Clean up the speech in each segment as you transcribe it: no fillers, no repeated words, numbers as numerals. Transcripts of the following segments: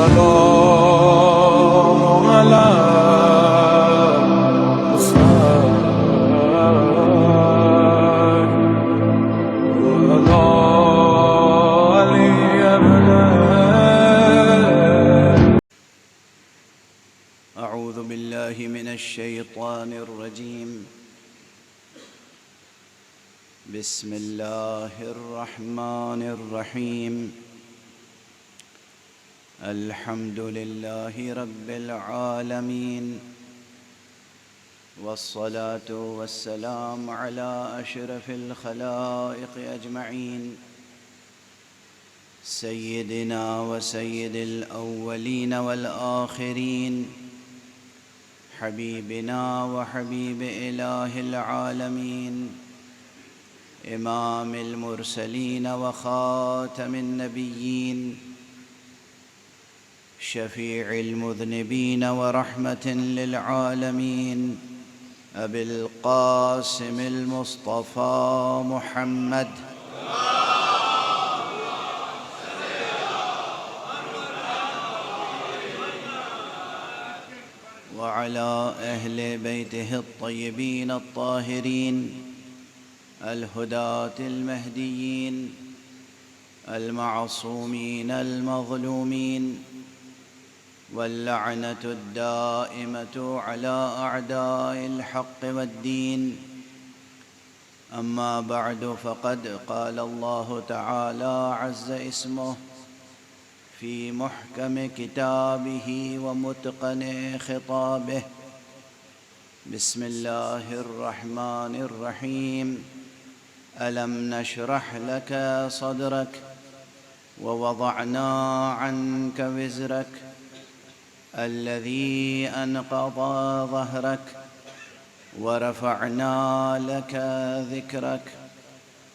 والسلام على أعوذ بالله من الشيطان الرجيم. بسم الله الرحمن الرحيم. الحمد لله رب العالمين، والصلاة والسلام على أشرف الخلائق أجمعين، سيدنا وسيد الأولين والآخرين، حبيبنا وحبيب إله العالمين، إمام المرسلين وخاتم النبيين، شفيع المذنبين ورحمة للعالمين، أبي القاسم المصطفى محمد وعلى أهل بيته الطيبين الطاهرين الهداة المهديين المعصومين المظلومين، واللعنة الدائمة على أعداء الحق والدين. أما بعد، فقد قال الله تعالى عز اسمه في محكم كتابه ومتقن خطابه. بسم الله الرحمن الرحيم. ألم نشرح لك صدرك ووضعنا عنك وزرك الذي أنقض ظهرك ورفعنا لك ذكرك.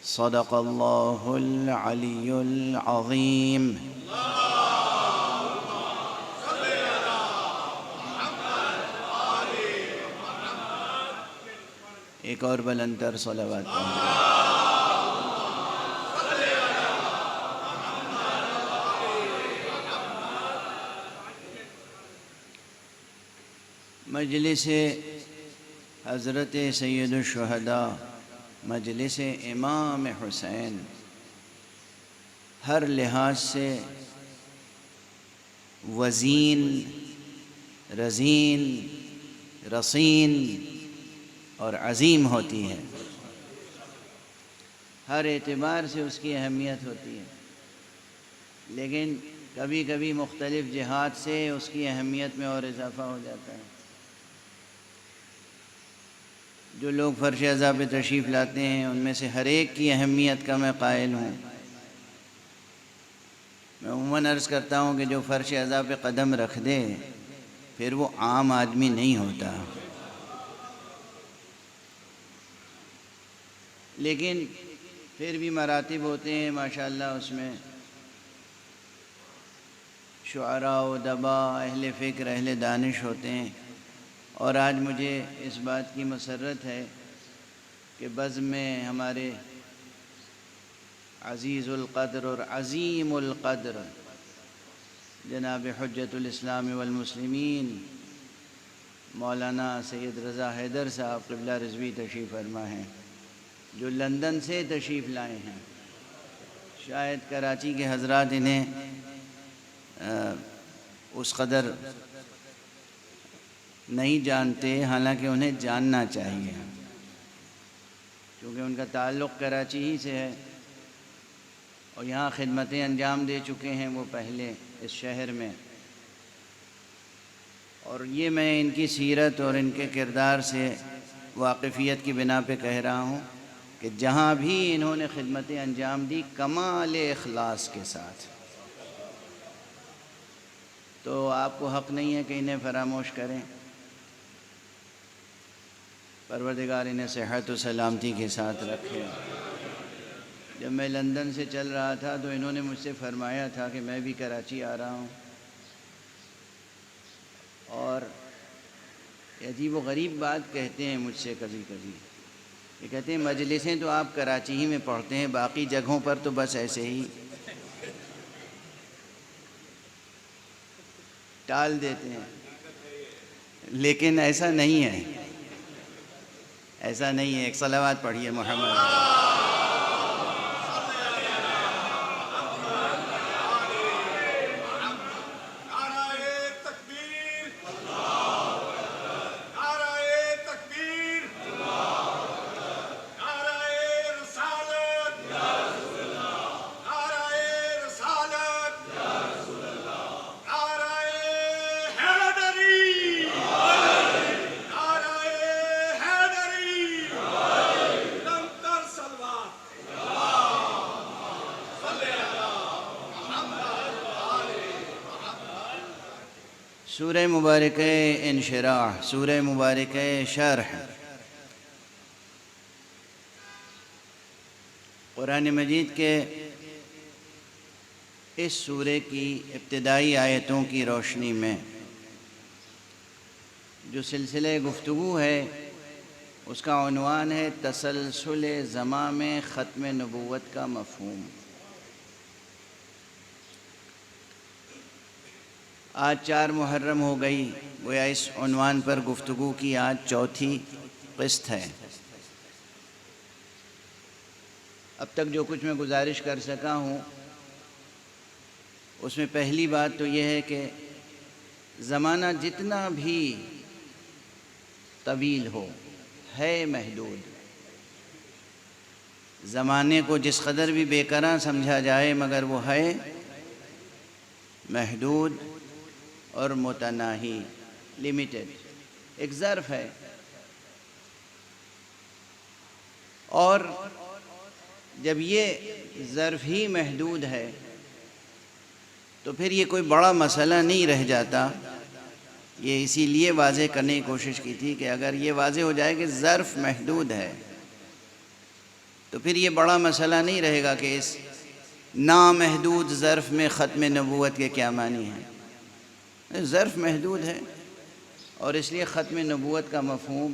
صدق الله العلي العظيم. ایک اور بلندر صلوات پڑھیں. مجلس حضرت سید الشہداء، مجلس امام حسین، ہر لحاظ سے وزین، رزین، رصین اور عظیم ہوتی ہے. ہر اعتبار سے اس کی اہمیت ہوتی ہے، لیکن کبھی کبھی مختلف جہات سے اس کی اہمیت میں اور اضافہ ہو جاتا ہے. جو لوگ فرش اعضاء پہ تشریف لاتے ہیں ان میں سے ہر ایک کی اہمیت کا میں قائل ہوں. میں عموماً عرض کرتا ہوں کہ جو فرش اعضاء پہ قدم رکھ دے پھر وہ عام آدمی نہیں ہوتا. لیکن پھر بھی مراتب ہوتے ہیں ماشاءاللہ، اس میں شعراء و ادباء، اہل فکر، اہل دانش ہوتے ہیں. اور آج مجھے اس بات کی مسرت ہے کہ بزم میں ہمارے عزیز القدر اور عظیم القدر جناب حجت الاسلام والمسلمین مولانا سید رضا حیدر صاحب قبلہ رضوی تشریف فرما ہیں، جو لندن سے تشریف لائے ہیں. شاید کراچی کے حضرات انہیں اس قدر نہیں جانتے، حالانکہ انہیں جاننا چاہیے کیونکہ ان کا تعلق کراچی ہی سے ہے اور یہاں خدمتیں انجام دے چکے ہیں وہ پہلے اس شہر میں. اور یہ میں ان کی سیرت اور ان کے کردار سے واقفیت کی بنا پہ کہہ رہا ہوں کہ جہاں بھی انہوں نے خدمتیں انجام دی کمال اخلاص کے ساتھ، تو آپ کو حق نہیں ہے کہ انہیں فراموش کریں. پروردگار انہیں صحت و سلامتی کے ساتھ رکھے. جب میں لندن سے چل رہا تھا تو انہوں نے مجھ سے فرمایا تھا کہ میں بھی کراچی آ رہا ہوں، اور عجیب و غریب بات کہتے ہیں مجھ سے کبھی کبھی. یہ کہتے ہیں مجلسیں تو آپ کراچی ہی میں پڑھتے ہیں، باقی جگہوں پر تو بس ایسے ہی. ٹال دیتے ہیں، لیکن ایسا نہیں ہے، ایسا نہیں ہے۔ ایک صلوات پڑھیے محمد۔ سورہ مبارکہ انشراح، سورہ مبارکہ شرح، قرآن مجید کے اس سورے کی ابتدائی آیتوں کی روشنی میں جو سلسلہ گفتگو ہے اس کا عنوان ہے تسلسل زماں میں ختم نبوت کا مفہوم۔ آج 4 محرم ہو گئی، گویا اس عنوان پر گفتگو کی آج چوتھی قسط ہے۔ اب تک جو کچھ میں گزارش کر سکا ہوں اس میں پہلی بات تو یہ ہے کہ زمانہ جتنا بھی طویل ہو ہے محدود۔ زمانے کو جس قدر بھی بے کرا سمجھا جائے مگر وہ ہے محدود اور متناہی، لمیٹڈ، ایک ظرف ہے۔ اور جب یہ ظرف ہی محدود ہے تو پھر یہ کوئی بڑا مسئلہ نہیں رہ جاتا۔ یہ اسی لیے واضح کرنے کی کوشش کی تھی کہ اگر یہ واضح ہو جائے کہ ظرف محدود ہے تو پھر یہ بڑا مسئلہ نہیں رہے گا کہ اس نامحدود ظرف میں ختم نبوت کے کیا معنی ہیں۔ ظرف محدود ہے اور اس لیے ختم نبوت کا مفہوم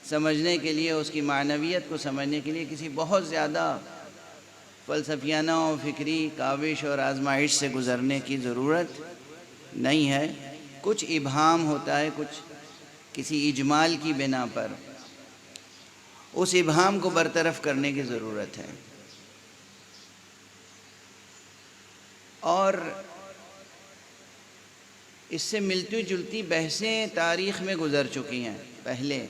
سمجھنے کے لیے، اس کی معنویت کو سمجھنے کے لیے کسی بہت زیادہ فلسفیانہ و فکری کاوش اور آزمائش سے گزرنے کی ضرورت نہیں ہے۔ کچھ ابہام ہوتا ہے، کچھ کسی اجمال کی بنا پر، اس ابہام کو برطرف کرنے کی ضرورت ہے۔ اور اس سے ملتی جلتی بحثیں تاریخ میں گزر چکی ہیں۔ پہلے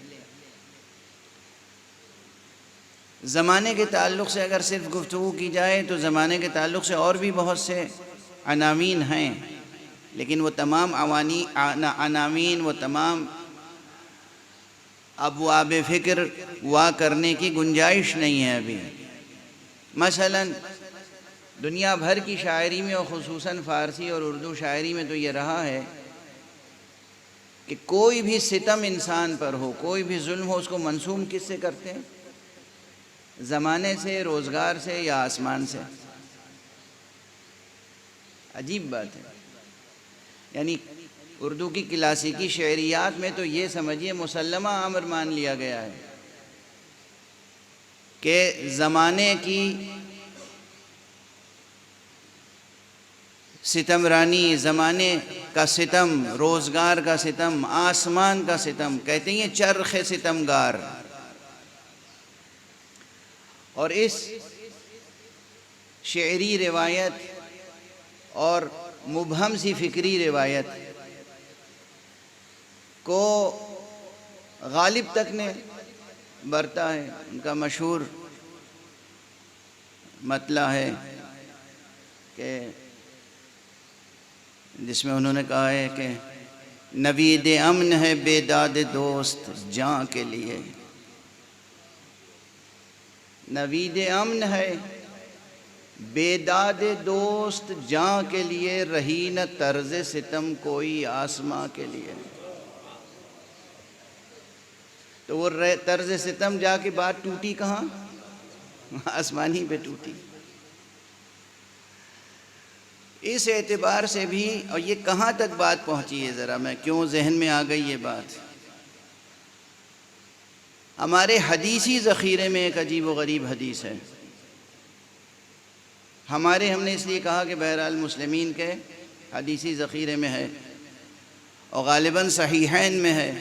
زمانے کے تعلق سے اگر صرف گفتگو کی جائے تو زمانے کے تعلق سے اور بھی بہت سے عناوین ہیں، لیکن وہ تمام عناوین، وہ تمام ابواب فکر وا کرنے کی گنجائش نہیں ہے ابھی۔ مثلا دنیا بھر کی شاعری میں اور خصوصاً فارسی اور اردو شاعری میں تو یہ رہا ہے کہ کوئی بھی ستم انسان پر ہو، کوئی بھی ظلم ہو، اس کو منسوب کس سے کرتے ہیں؟ زمانے سے، روزگار سے یا آسمان سے۔ عجیب بات ہے۔ یعنی اردو کی کلاسیکی شعریات میں تو یہ سمجھیے مسلمہ امر مان لیا گیا ہے کہ زمانے کی ستم رانی، زمانے کا ستم، روزگار کا ستم، آسمان کا ستم، کہتے ہیں چرخ ستمگار۔ اور اس شعری روایت اور مبہم سی فکری روایت کو غالب تک نے برتا ہے۔ ان کا مشہور مطلع ہے کہ جس میں انہوں نے کہا ہے کہ نوید امن ہے بیداد دوست جاں کے لیے، نوید امن ہے بیداد دوست جاں کے لیے، رہی نہ طرز ستم کوئی آسماں کے لیے۔ تو وہ طرز ستم جا کے بات ٹوٹی کہاں؟ آسمانی پہ ٹوٹی۔ اس اعتبار سے بھی، اور یہ کہاں تک بات پہنچی ہے، ذرا میں کیوں ذہن میں آ گئی یہ بات؟ ہمارے حدیثی ذخیرے میں ایک عجیب و غریب حدیث ہے۔ ہم نے اس لیے کہا کہ بہرحال مسلمین کے حدیثی ذخیرے میں ہے۔ اور غالباً صحیحین میں ہے،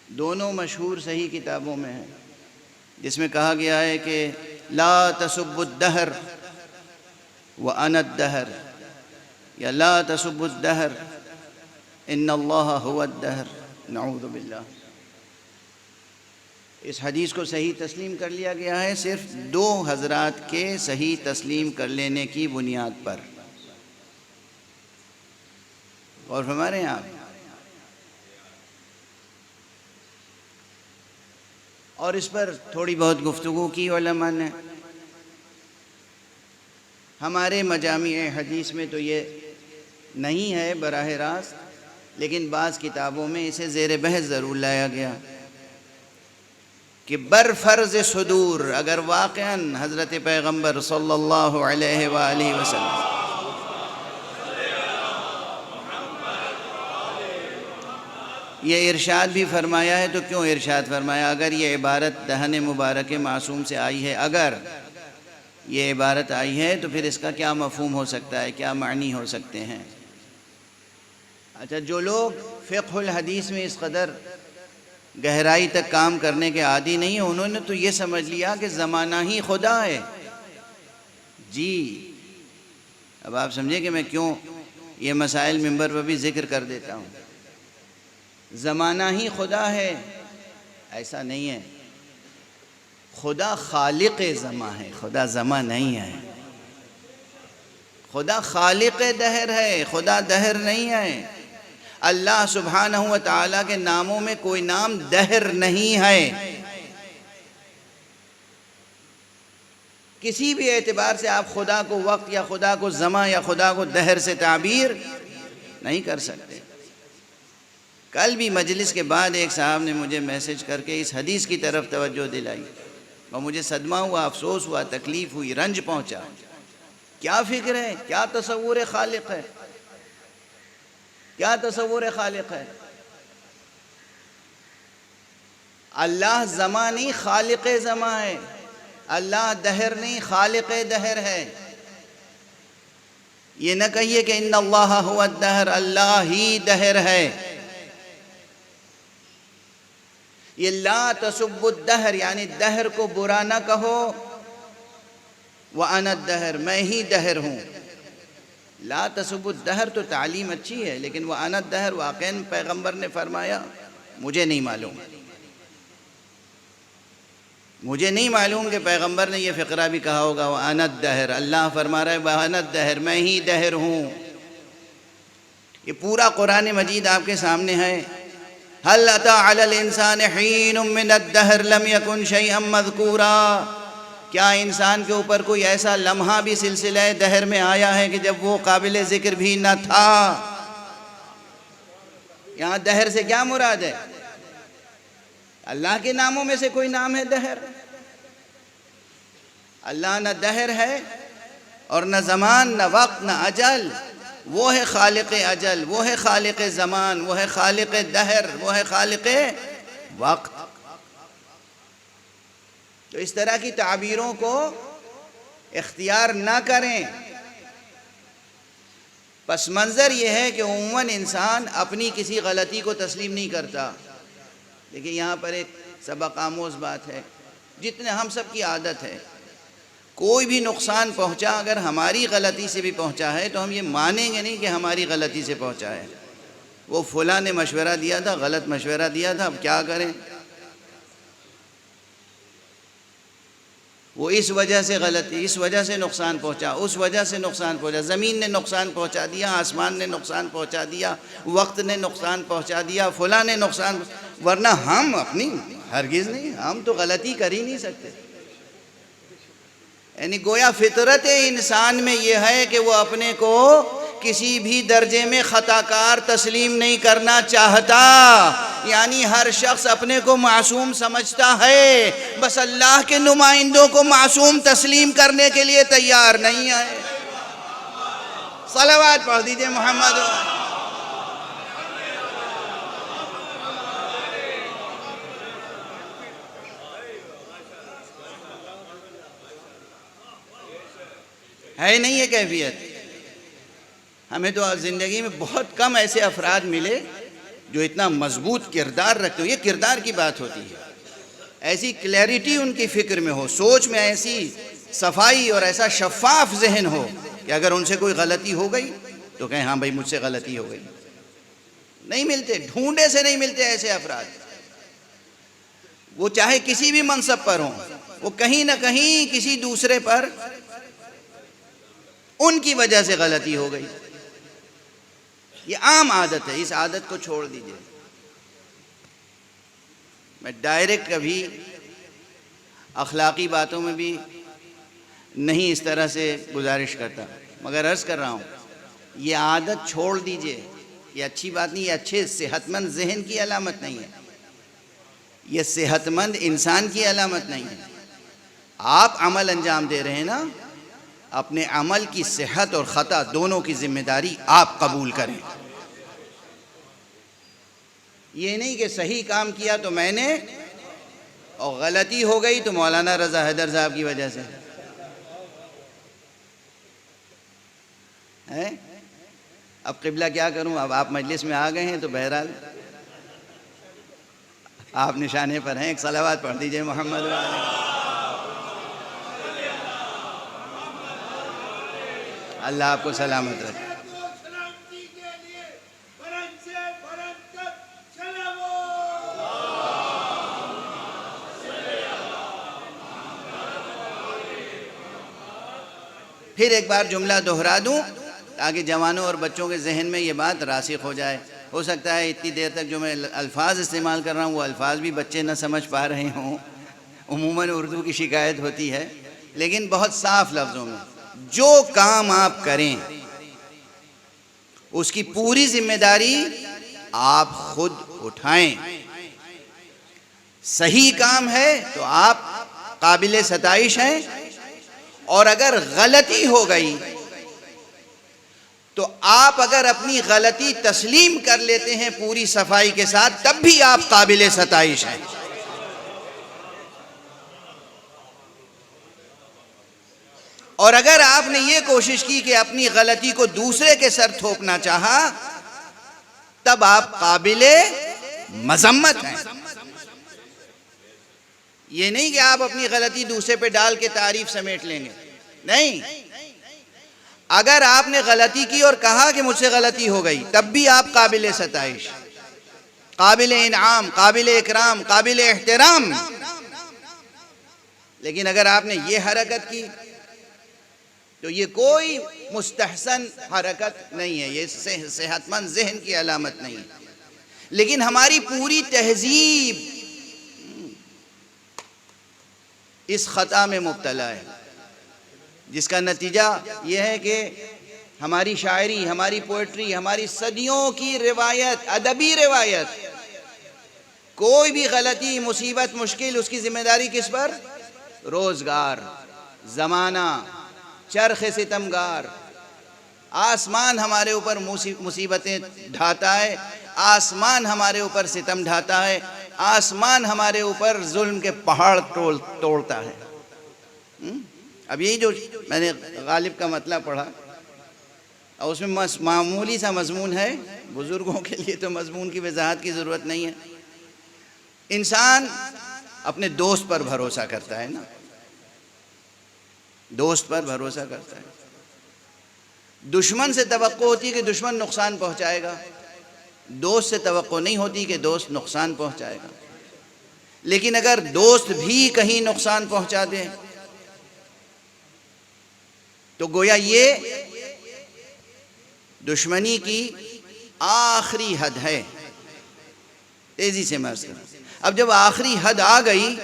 دونوں مشہور صحیح کتابوں میں ہے، جس میں کہا گیا ہے کہ لا تسبوا الدہر وانا الدہر، یا لا تسبوا الدہر ان اللہ هو الدہر، نعوذ باللہ۔ اس حدیث کو صحیح تسلیم کر لیا گیا ہے صرف دو حضرات کے صحیح تسلیم کر لینے کی بنیاد پر۔ اور ہمارے یہاں اور اس پر تھوڑی بہت گفتگو کی علماء نے۔ ہمارے مجامع حدیث میں تو یہ نہیں ہے براہ راست، لیکن بعض کتابوں میں اسے زیر بحث ضرور لایا گیا کہ برفرض صدور اگر واقعاً حضرت پیغمبر صلی اللہ علیہ وآلہ وسلم یہ ارشاد بھی فرمایا ہے، تو کیوں ارشاد فرمایا؟ اگر یہ عبارت دہن مبارک معصوم سے آئی ہے، اگر یہ عبارت آئی ہے تو پھر اس کا کیا مفہوم ہو سکتا ہے، کیا معنی ہو سکتے ہیں؟ اچھا، جو لوگ فقہ الحدیث میں اس قدر گہرائی تک کام کرنے کے عادی نہیں ہیں، انہوں نے تو یہ سمجھ لیا کہ زمانہ ہی خدا ہے۔ جی، اب آپ سمجھیں کہ میں کیوں یہ مسائل منبر پر بھی ذکر کر دیتا ہوں۔ زمانہ ہی خدا ہے، ایسا نہیں ہے۔ خدا خالق زماں ہے، خدا زماں نہیں ہے۔ خدا خالق دہر ہے، خدا دہر نہیں ہے۔ اللہ سبحانہ و تعالیٰ کے ناموں میں کوئی نام دہر نہیں ہے۔ کسی بھی اعتبار سے آپ خدا کو وقت یا خدا کو زماں یا خدا کو دہر سے تعبیر نہیں کر سکتے۔ کل بھی مجلس کے بعد ایک صاحب نے مجھے میسج کر کے اس حدیث کی طرف توجہ دلائی، اور مجھے صدمہ ہوا، افسوس ہوا، تکلیف ہوئی، رنج پہنچا۔ کیا فکر ہے، کیا تصور خالق ہے، کیا تصور خالق ہے؟ اللہ زماں نہیں، خالق زماں ہے۔ اللہ دہر نہیں، خالق دہر ہے۔ یہ نہ کہیے کہ ان اللہ هو الدہر، اللہ ہی دہر ہے۔ یہ لا تسب الدہر یعنی دہر کو برا نہ کہو، وَأَنَا الدَّهْرُ، میں ہی دہر ہوں۔ لا تسب الدہر تو تعلیم اچھی ہے، لیکن وَأَنَا الدَّهْرُ واقعاً پیغمبر نے فرمایا؟ مجھے نہیں معلوم، مجھے نہیں معلوم کہ پیغمبر نے یہ فقرہ بھی کہا ہوگا وَأَنَا الدَّهْرُ۔ اللہ فرما رہا ہے وَأَنَا الدَّهْرُ، میں ہی دہر ہوں۔ یہ پورا قرآن مجید آپ کے سامنے ہے۔ هل أتى على الإنسان حين من الدهر لم يكن شيئا مذكورا، کیا انسان کے اوپر کوئی ایسا لمحہ بھی سلسلہ دہر میں آیا ہے کہ جب وہ قابل ذکر بھی نہ تھا؟ یہاں دہر سے کیا مراد ہے؟ اللہ کے ناموں میں سے کوئی نام ہے دہر؟ اللہ نہ دہر ہے اور نہ زمان، نہ وقت، نہ اجل۔ وہ ہے خالق اجل، وہ ہے خالق زمان، وہ ہے خالق دہر، وہ ہے خالق وقت۔ تو اس طرح کی تعبیروں کو اختیار نہ کریں۔ پس منظر یہ ہے کہ عموماً انسان اپنی کسی غلطی کو تسلیم نہیں کرتا۔ دیکھیں یہاں پر ایک سبق آموز بات ہے، جتنے ہم سب کی عادت ہے، کوئی بھی نقصان پہنچا اگر ہماری غلطی سے بھی پہنچا ہے تو ہم یہ مانیں گے نہیں کہ ہماری غلطی سے پہنچا ہے۔ وہ فلاں نے مشورہ دیا تھا، غلط مشورہ دیا تھا، اب کیا کریں؟ وہ اس وجہ سے غلطی، اس وجہ سے نقصان پہنچا، اس وجہ سے نقصان پہنچا، زمین نے نقصان پہنچا دیا، آسمان نے نقصان پہنچا دیا، وقت نے نقصان پہنچا دیا، فلاں نے نقصان، ورنہ ہم اپنی ہرگز نہیں، ہم تو غلطی کر ہی نہیں سکتے۔ یعنی گویا فطرت انسان میں یہ ہے کہ وہ اپنے کو کسی بھی درجے میں خطا کار تسلیم نہیں کرنا چاہتا۔ یعنی ہر شخص اپنے کو معصوم سمجھتا ہے، بس اللہ کے نمائندوں کو معصوم تسلیم کرنے کے لیے تیار نہیں ہے۔ صلوات پڑھ دیجئے محمد۔ ہے نہیں یہ کیفیت؟ ہمیں تو زندگی میں بہت کم ایسے افراد ملے جو اتنا مضبوط کردار رکھتے ہو. یہ کردار کی بات ہوتی ہے. ایسی کلیئرٹی ان کی فکر میں ہو, سوچ میں ایسی صفائی اور ایسا شفاف ذہن ہو کہ اگر ان سے کوئی غلطی ہو گئی تو کہیں ہاں بھائی مجھ سے غلطی ہو گئی. نہیں ملتے, ڈھونڈے سے نہیں ملتے ایسے افراد. وہ چاہے کسی بھی منصب پر ہوں, وہ کہیں نہ کہیں کسی دوسرے پر ان کی وجہ سے غلطی ہو گئی. یہ عام عادت ہے, اس عادت کو چھوڑ دیجئے. میں ڈائریکٹ کبھی اخلاقی باتوں میں بھی نہیں اس طرح سے گزارش کرتا, مگر عرض کر رہا ہوں یہ عادت چھوڑ دیجئے. یہ اچھی بات نہیں, یہ اچھے صحت مند ذہن کی علامت نہیں ہے, یہ صحت مند انسان کی علامت نہیں ہے. آپ عمل انجام دے رہے ہیں نا, اپنے عمل کی صحت اور خطا دونوں کی ذمہ داری آپ قبول کریں. یہ نہیں کہ صحیح کام کیا تو میں نے, اور غلطی ہو گئی تو مولانا رضا حیدر صاحب کی وجہ سے. اب قبلہ کیا کروں, اب آپ مجلس میں آ گئے ہیں تو بہرحال آپ نشانے پر ہیں. ایک صلوات پڑھ دیجئے محمد علیہ. اللہ آپ کو سلامت رکھے. پھر ایک بار جملہ دہرا دوں تاکہ جوانوں اور بچوں کے ذہن میں یہ بات راسخ ہو جائے. ہو سکتا ہے اتنی دیر تک جو میں الفاظ استعمال کر رہا ہوں وہ الفاظ بھی بچے نہ سمجھ پا رہے ہوں. عموماً اردو کی شکایت ہوتی ہے, لیکن بہت صاف لفظوں میں جو کام آپ کریں اس کی پوری ذمہ داری آپ خود اٹھائیں. صحیح کام ہے تو آپ قابل ستائش ہیں, اور اگر غلطی ہو گئی تو آپ اگر اپنی غلطی تسلیم کر لیتے ہیں پوری صفائی کے ساتھ تب بھی آپ قابل ستائش ہیں. اور اگر آپ نے یہ کوشش کی کہ اپنی غلطی کو دوسرے کے سر تھوپنا چاہا تب آپ قابل مذمت ہیں. یہ نہیں کہ آپ اپنی غلطی دوسرے پہ ڈال کے تعریف سمیٹ لیں گے, نہیں. اگر آپ نے غلطی کی اور کہا کہ مجھ سے غلطی ہو گئی تب بھی آپ قابل ستائش, قابل انعام, قابل اکرام, قابل احترام. لیکن اگر آپ نے یہ حرکت کی تو یہ کوئی مستحسن حرکت نہیں ہے, یہ صحت مند ذہن کی علامت نہیں ہے. لیکن ہماری پوری تہذیب اس خطا میں مبتلا ہے, جس کا نتیجہ یہ ہے کہ ہماری شاعری, ہماری پوئٹری, ہماری صدیوں کی روایت, ادبی روایت, کوئی بھی غلطی, مصیبت, مشکل, اس کی ذمہ داری کس پر؟ روزگار, زمانہ, چرخ ستمگار. آسمان ہمارے اوپر مصیبتیں ڈھاتا ہے, آسمان ہمارے اوپر ستم ڈھاتا ہے, آسمان ہمارے اوپر ظلم کے پہاڑ توڑتا ہے. اب یہی جو میں نے غالب کا مطلب پڑھا اور اس میں معمولی سا مضمون ہے, بزرگوں کے لیے تو مضمون کی وضاحت کی ضرورت نہیں ہے. انسان اپنے دوست پر بھروسہ کرتا ہے نا, دوست پر بھروسہ کرتا ہے. دشمن سے توقع ہوتی ہے کہ دشمن نقصان پہنچائے گا, دوست سے توقع نہیں ہوتی کہ دوست نقصان پہنچائے گا. لیکن اگر دوست بھی کہیں نقصان پہنچا دے تو گویا یہ دشمنی کی آخری حد ہے. تیزی سے میں عرض کروں, اب جب آخری حد آ گئی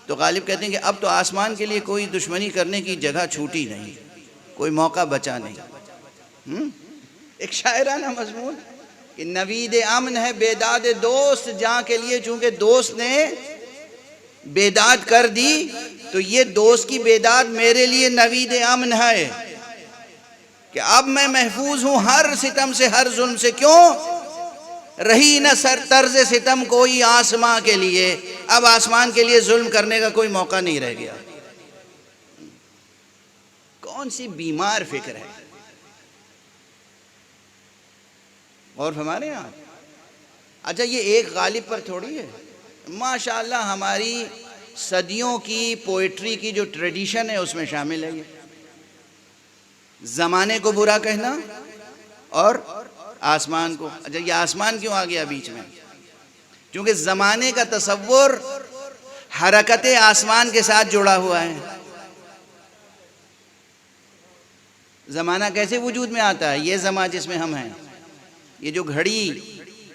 تو غالب کہتے ہیں کہ اب تو آسمان کے لیے کوئی دشمنی کرنے کی جگہ چھوٹی نہیں, کوئی موقع بچا نہیں. ایک شاعرانہ مضمون کہ نوید امن ہے بیداد دوست جہاں کے لیے, چونکہ دوست نے بیداد کر دی تو یہ دوست کی بیداد میرے لیے نوید امن ہے کہ اب میں محفوظ ہوں ہر ستم سے, ہر ظلم سے. کیوں؟ رہی نہ سر طرز ستم کوئی آسمان کے لیے, اب آسمان کے لیے ظلم کرنے کا کوئی موقع نہیں رہ گیا. کون سی بیمار فکر ہے, غور فرما رہے ہیں آپ؟ اچھا یہ ایک غالب پر تھوڑی ہے، ماشاءاللہ ہماری صدیوں کی پوئٹری کی جو ٹریڈیشن ہے اس میں شامل ہے یہ زمانے کو برا کہنا اور آسمان کو۔ اچھا یہ آسمان کیوں آ گیا بیچ میں؟ کیونکہ زمانے کا تصور حرکت آسمان کے ساتھ جڑا ہوا ہے۔ زمانہ کیسے وجود میں آتا ہے؟ یہ زمانہ جس میں ہم ہیں، یہ جو گھڑی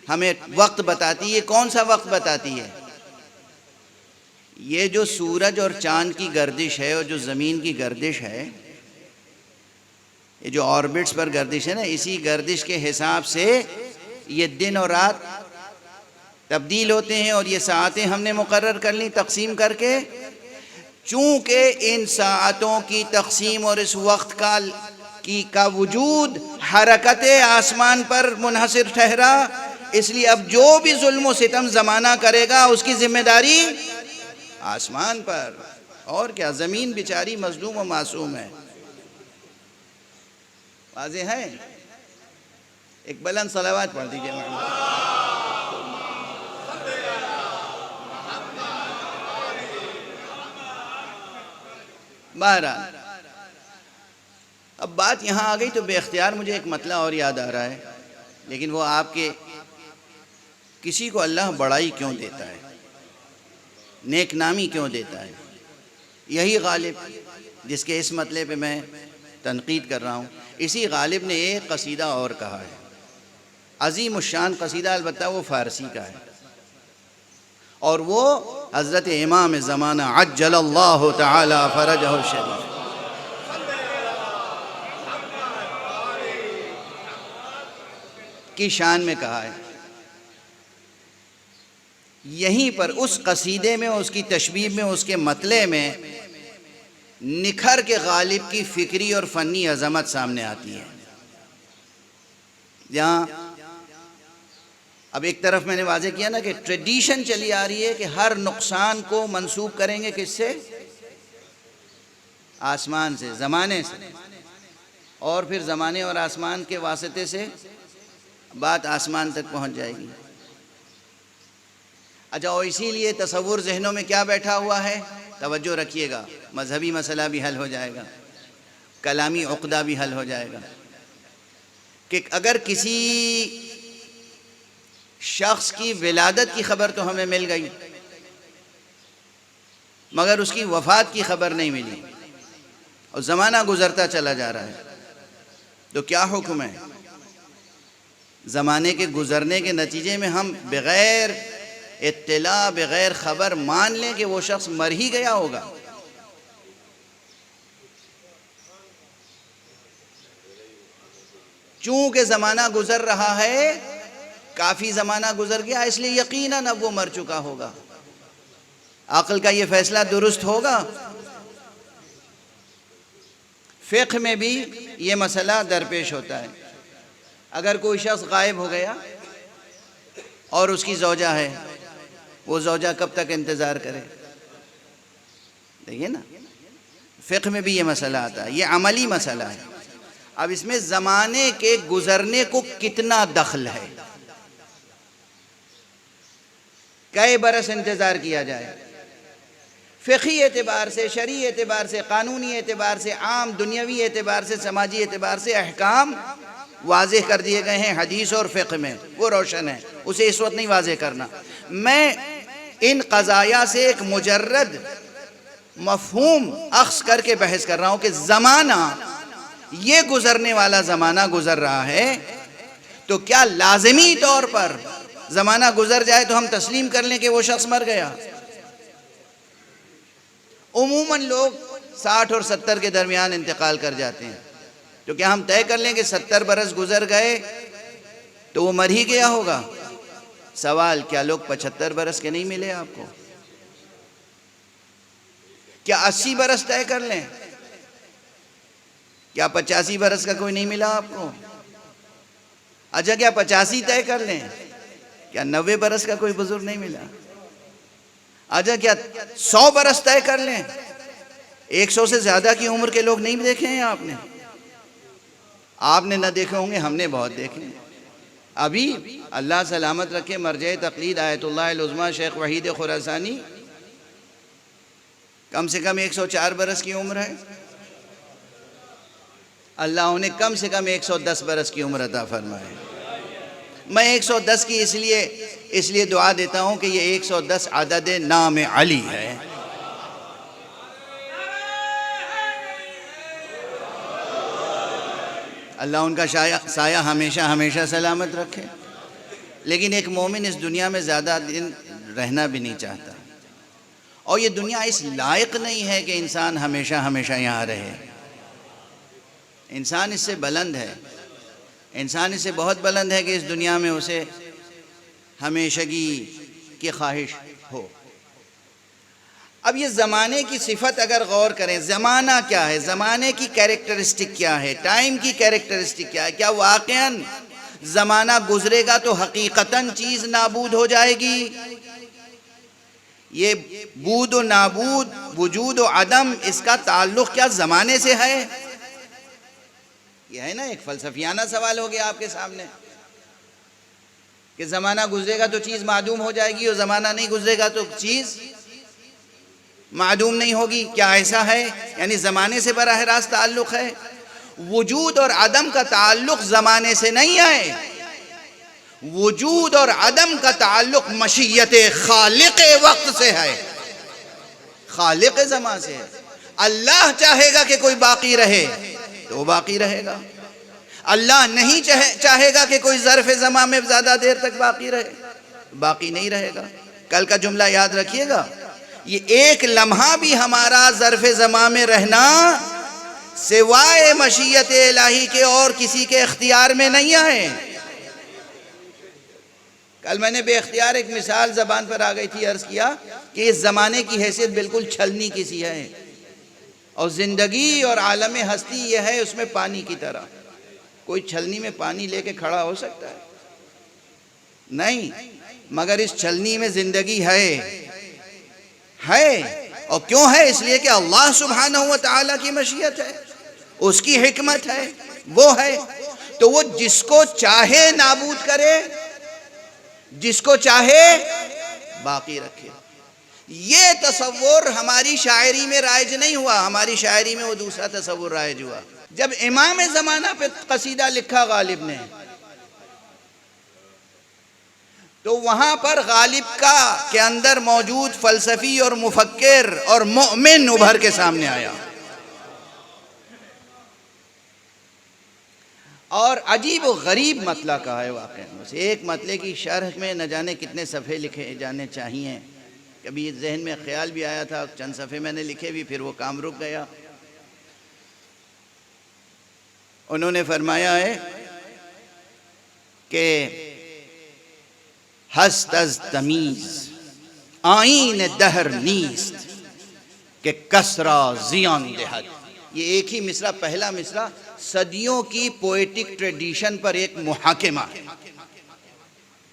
ہمیں وقت بتاتی ہے، یہ کون سا وقت بتاتی ہے؟ یہ جو سورج اور چاند کی گردش ہے اور جو زمین کی گردش ہے، یہ جو آربٹس پر گردش ہے نا، اسی گردش کے حساب سے یہ دن اور رات تبدیل ہوتے ہیں، اور یہ ساعتیں ہم نے مقرر کر لی تقسیم کر کے۔ چونکہ ان ساعتوں کی تقسیم اور اس وقت کا وجود حرکت آسمان پر منحصر ٹھہرا، اس لیے اب جو بھی ظلم و ستم زمانہ کرے گا اس کی ذمہ داری آسمان پر، اور کیا؟ زمین بیچاری مظلوم و معصوم ہے۔ واضح ہے؟ ایک بلند صلوات پڑھ دیجئے محمد۔ بہرحال اب بات یہاں آ گئی تو بے اختیار مجھے ایک مطلع اور یاد آ رہا ہے، لیکن وہ آپ کے کسی کو اللہ بڑائی کیوں دیتا ہے، نیک نامی کیوں دیتا ہے؟ یہی غالب جس کے اس مطلع پہ میں تنقید کر رہا ہوں، اسی غالب نے ایک قصیدہ اور کہا ہے، عظیم الشان قصیدہ، البتہ وہ فارسی کا ہے، اور وہ حضرت امام زمانہ عجل اللہ تعالی فرجہ الشریف کی شان میں کہا ہے۔ یہیں پر اس قصیدے میں، اس کی تشبیہ میں، اس کے مطلع میں نکھر کے غالب کی فکری اور فنی عظمت سامنے آتی ہے۔ جہاں اب ایک طرف میں نے واضح کیا نا کہ ٹریڈیشن چلی آ رہی ہے کہ ہر نقصان کو منسوب کریں گے کس سے؟ آسمان سے، زمانے سے، اور پھر زمانے اور آسمان کے واسطے سے بات آسمان تک پہنچ جائے گی۔ اچھا، اور اسی لیے تصور ذہنوں میں کیا بیٹھا ہوا ہے؟ توجہ رکھیے گا، مذہبی مسئلہ بھی حل ہو جائے گا، کلامی عقدہ بھی حل ہو جائے گا، کہ اگر کسی شخص کی ولادت کی خبر تو ہمیں مل گئی، مگر اس کی وفات کی خبر نہیں ملی، اور زمانہ گزرتا چلا جا رہا ہے، تو کیا حکم ہے؟ زمانے کے گزرنے کے نتیجے میں ہم بغیر اطلاع، بغیر خبر مان لیں کہ وہ شخص مر ہی گیا ہوگا؟ چونکہ زمانہ گزر رہا ہے، کافی زمانہ گزر گیا، اس لیے یقیناً اب وہ مر چکا ہوگا۔ عقل کا یہ فیصلہ درست ہوگا؟ فقہ میں بھی یہ مسئلہ درپیش ہوتا ہے۔ اگر کوئی شخص غائب ہو گیا اور اس کی زوجہ ہے، وہ زوجہ کب تک انتظار کرے؟ دیکھیے نا، فقہ میں بھی یہ مسئلہ آتا ہے، یہ عملی مسئلہ ہے۔ اب اس میں زمانے کے گزرنے کو کتنا دخل ہے؟ کئی برس انتظار کیا جائے؟ فقہی اعتبار سے، شرعی اعتبار سے، قانونی اعتبار سے، عام دنیاوی اعتبار سے، سماجی اعتبار سے احکام واضح کر دیے گئے ہیں حدیث اور فقہ میں، وہ روشن ہے، اسے اس وقت نہیں واضح کرنا۔ میں ان قضایا سے ایک مجرد مفہوم اخذ کر کے بحث کر رہا ہوں کہ زمانہ، یہ گزرنے والا زمانہ گزر رہا ہے، تو کیا لازمی طور پر زمانہ گزر جائے تو ہم تسلیم کر لیں کہ وہ شخص مر گیا؟ عموماً لوگ 60 اور 70 کے درمیان انتقال کر جاتے ہیں، تو کیا ہم طے کر لیں کہ 70 برس گزر گئے تو وہ مر ہی گیا ہوگا؟ سوال، کیا لوگ 75 برس کے نہیں ملے آپ کو؟ کیا 80 برس طے کر لیں؟ کیا 85 برس کا کوئی نہیں ملا آپ کو؟ اچھا، کیا 85 طے کر لیں؟ کیا 90 برس کا کوئی بزرگ نہیں ملا؟ اچھا، کیا 100 برس طے کر لیں؟ 100 سے زیادہ کی عمر کے لوگ نہیں دیکھے ہیں آپ نے؟ آپ نے نہ دیکھے ہوں گے، ہم نے بہت دیکھے ہیں۔ ابھی اللہ سلامت رکھے مرجع تقلید آیت اللہ العظمیٰ شیخ وحید خراسانی کم سے کم 104 برس کی عمر ہے. اللہ انہیں کم سے کم 110 برس کی عمر عطا فرمائے. میں 110 کی اس لیے دعا دیتا ہوں کہ یہ 110 عدد نام علی ہے. اللہ ان کا سایہ ہمیشہ ہمیشہ سلامت رکھے. لیکن ایک مومن اس دنیا میں زیادہ دن رہنا بھی نہیں چاہتا، اور یہ دنیا اس لائق نہیں ہے کہ انسان ہمیشہ ہمیشہ یہاں رہے. انسان اس سے بلند ہے، انسان اس سے بہت بلند ہے کہ اس دنیا میں اسے ہمیشگی کی خواہش ہو. اب یہ زمانے کی صفت اگر غور کریں، زمانہ کیا ہے، زمانے کی کیریکٹرسٹک کیا ہے، ٹائم کی کیریکٹرسٹک کیا ہے؟ کیا واقعاً زمانہ گزرے گا تو حقیقتاً چیز نابود ہو جائے گی؟ یہ بود و نابود، وجود و عدم، اس کا تعلق کیا زمانے سے ہے؟ یہ ہے نا ایک فلسفیانہ سوال ہو گیا آپ کے سامنے کہ زمانہ گزرے گا تو چیز معدوم ہو جائے گی، اور زمانہ نہیں گزرے گا تو چیز معدوم نہیں ہوگی. کیا ایسا ہے؟ یعنی زمانے سے براہ راست تعلق ہے. وجود اور عدم کا تعلق زمانے سے نہیں ہے، وجود اور عدم کا تعلق مشیت خالق وقت سے ہے، خالق زمان سے ہے. اللہ چاہے گا کہ کوئی باقی رہے تو وہ باقی رہے گا. اللہ نہیں چاہے گا کہ کوئی ظرف زمان میں زیادہ دیر تک باقی رہے، باقی نہیں رہے گا. کل کا جملہ یاد رکھیے گا، یہ ایک لمحہ بھی ہمارا ظرف زمان میں رہنا سوائے مشیت الہی کے اور کسی کے اختیار میں نہیں آئے. کل میں نے بے اختیار ایک مثال زبان پر آ گئی تھی، عرض کیا کہ اس زمانے کی حیثیت بالکل چھلنی کی سی ہے، اور زندگی اور عالم ہستی یہ ہے اس میں پانی کی طرح. کوئی چھلنی میں پانی لے کے کھڑا ہو سکتا ہے؟ نہیں، مگر اس چھلنی میں زندگی ہے. اور کیوں ہے؟ اس لیے کہ اللہ سبحانہ و تعالیٰ کی مشیت ہے، اس کی حکمت ہے، وہ ہے. تو وہ جس کو چاہے نابود کرے، جس کو چاہے باقی رکھے. یہ تصور ہماری شاعری میں رائج نہیں ہوا، ہماری شاعری میں وہ دوسرا تصور رائج ہوا. جب امام زمانہ پہ قصیدہ لکھا غالب نے، تو وہاں پر غالب کے اندر موجود فلسفی اور مفکر اور مؤمن ابھر کے سامنے آیا. اور عجیب و غریب مطلع کہا ہے واقعہ. ایک مطلع کی شرح میں نہ جانے کتنے صفحے لکھے جانے چاہیے. کبھی ذہن میں خیال بھی آیا تھا، چند صفحے میں نے لکھے بھی، پھر وہ کام رک گیا. انہوں نے فرمایا ہے کہ ہست از تمیز آئین دہر نیست کہ کسرا زیان دہد. یہ ایک ہی مصرع، پہلا مصرع صدیوں کی پوئٹک ٹریڈیشن پر ایک محاکمہ ہے،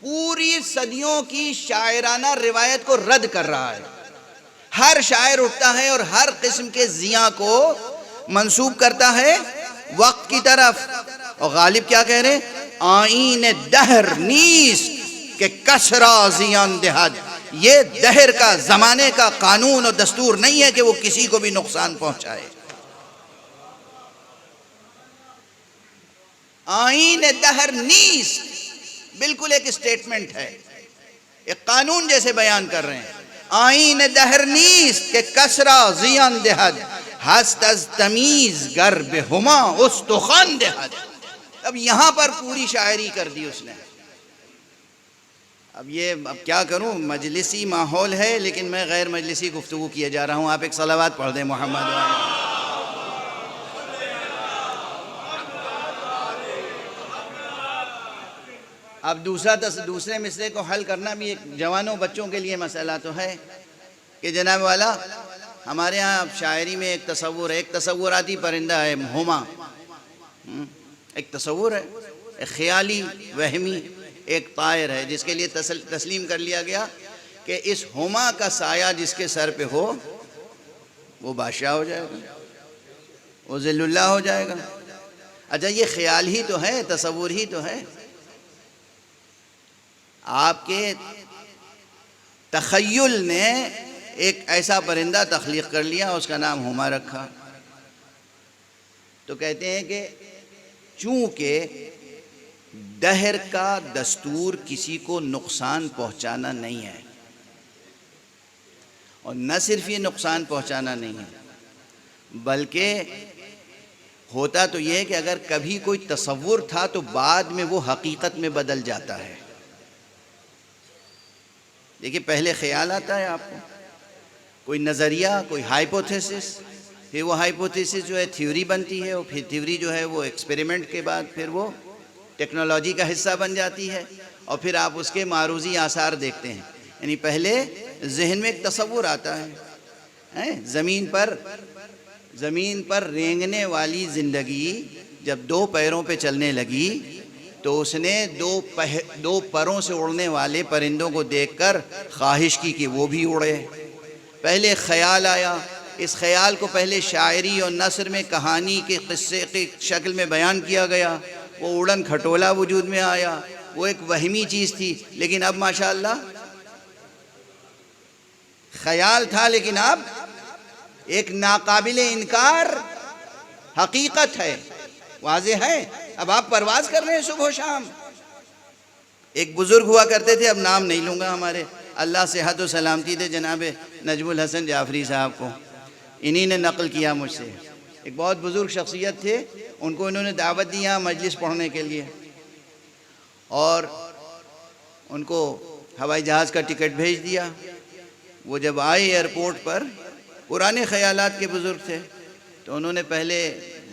پوری صدیوں کی شاعرانہ روایت کو رد کر رہا ہے. ہر شاعر اٹھتا ہے اور ہر قسم کے زیاں کو منسوب کرتا ہے وقت کی طرف. اور غالب کیا کہہ رہے ہیں؟ آئین دہر نیست کہ کسرا زیان دہد. یہ دہر کا، زمانے کا قانون اور دستور نہیں ہے کہ وہ کسی کو بھی نقصان پہنچائے. آئین دہر نیست بالکل ایک اسٹیٹمنٹ ہے، ایک قانون جیسے بیان کر رہے ہیں. آئین دہر نیست کہ کسرا زیان دہد، ہست از تمیز گر بہما استخوان دہد. اب یہاں پر پوری شاعری کر دی اس نے. اب کیا کروں، مجلسی ماحول ہے لیکن میں غیر مجلسی گفتگو کیے جا رہا ہوں. آپ ایک صلوات پڑھ دیں محمد. اب دوسرے مصرعے کو حل کرنا بھی ایک جوانوں بچوں کے لیے مسئلہ تو ہے کہ جناب والا ہمارے ہاں شاعری میں ایک تصور ہے، ایک تصوراتی پرندہ ہے ہما. ایک تصور ہے، ایک خیالی وہمی ایک طائر ہے جس کے لیے تسلیم کر لیا گیا کہ اس ہما کا سایہ جس کے سر پہ ہو وہ بادشاہ ہو جائے گا، وہ ذل اللہ ہو جائے گا. اچھا یہ خیال ہی تو ہے، تصور ہی تو ہے. آپ کے تخیل نے ایک ایسا پرندہ تخلیق کر لیا، اس کا نام ہما رکھا۔ تو کہتے ہیں کہ چونکہ دہر کا دستور کسی کو نقصان پہنچانا نہیں ہے، اور نہ صرف یہ نقصان پہنچانا نہیں ہے، بلکہ ہوتا تو یہ ہے کہ اگر کبھی کوئی تصور تھا تو بعد میں وہ حقیقت میں بدل جاتا ہے۔ دیکھیے، پہلے خیال آتا ہے آپ کو، کوئی نظریہ، کوئی ہائپوتھیسس، پھر وہ ہائپوتھیسس جو ہے تھیوری بنتی ہے، اور پھر تھیوری جو ہے وہ ایکسپیریمنٹ کے بعد پھر وہ ٹیکنالوجی کا حصہ بن جاتی ہے، اور پھر آپ اس کے معروضی آثار دیکھتے ہیں۔ یعنی پہلے ذہن میں ایک تصور آتا ہے، زمین پر رینگنے والی زندگی جب دو پیروں پہ چلنے لگی تو اس نے دو پروں سے اڑنے والے پرندوں کو دیکھ کر خواہش کی کہ وہ بھی اڑے۔ پہلے خیال آیا، اس خیال کو پہلے شاعری اور نثر میں کہانی کے قصے کی شکل میں بیان کیا گیا، وہ اڑن کھٹولا وجود میں آیا، وہ ایک وہمی چیز تھی، لیکن اب ماشاءاللہ خیال تھا لیکن اب ایک ناقابل انکار حقیقت ہے، واضح ہے۔ اب آپ پرواز کر رہے ہیں صبح و شام۔ ایک بزرگ ہوا کرتے تھے، اب نام نہیں لوں گا، ہمارے اللہ صحت و سلامتی دے، جناب نجم الحسن جعفری صاحب کو، انہی نے نقل کیا مجھ سے۔ ایک بہت بزرگ شخصیت تھے، ان کو انہوں نے دعوت دی یہاں مجلس پڑھنے کے لیے، اور ان کو ہوائی جہاز کا ٹکٹ بھیج دیا۔ وہ جب آئے ایئرپورٹ پر، پرانے خیالات کے بزرگ تھے، تو انہوں نے پہلے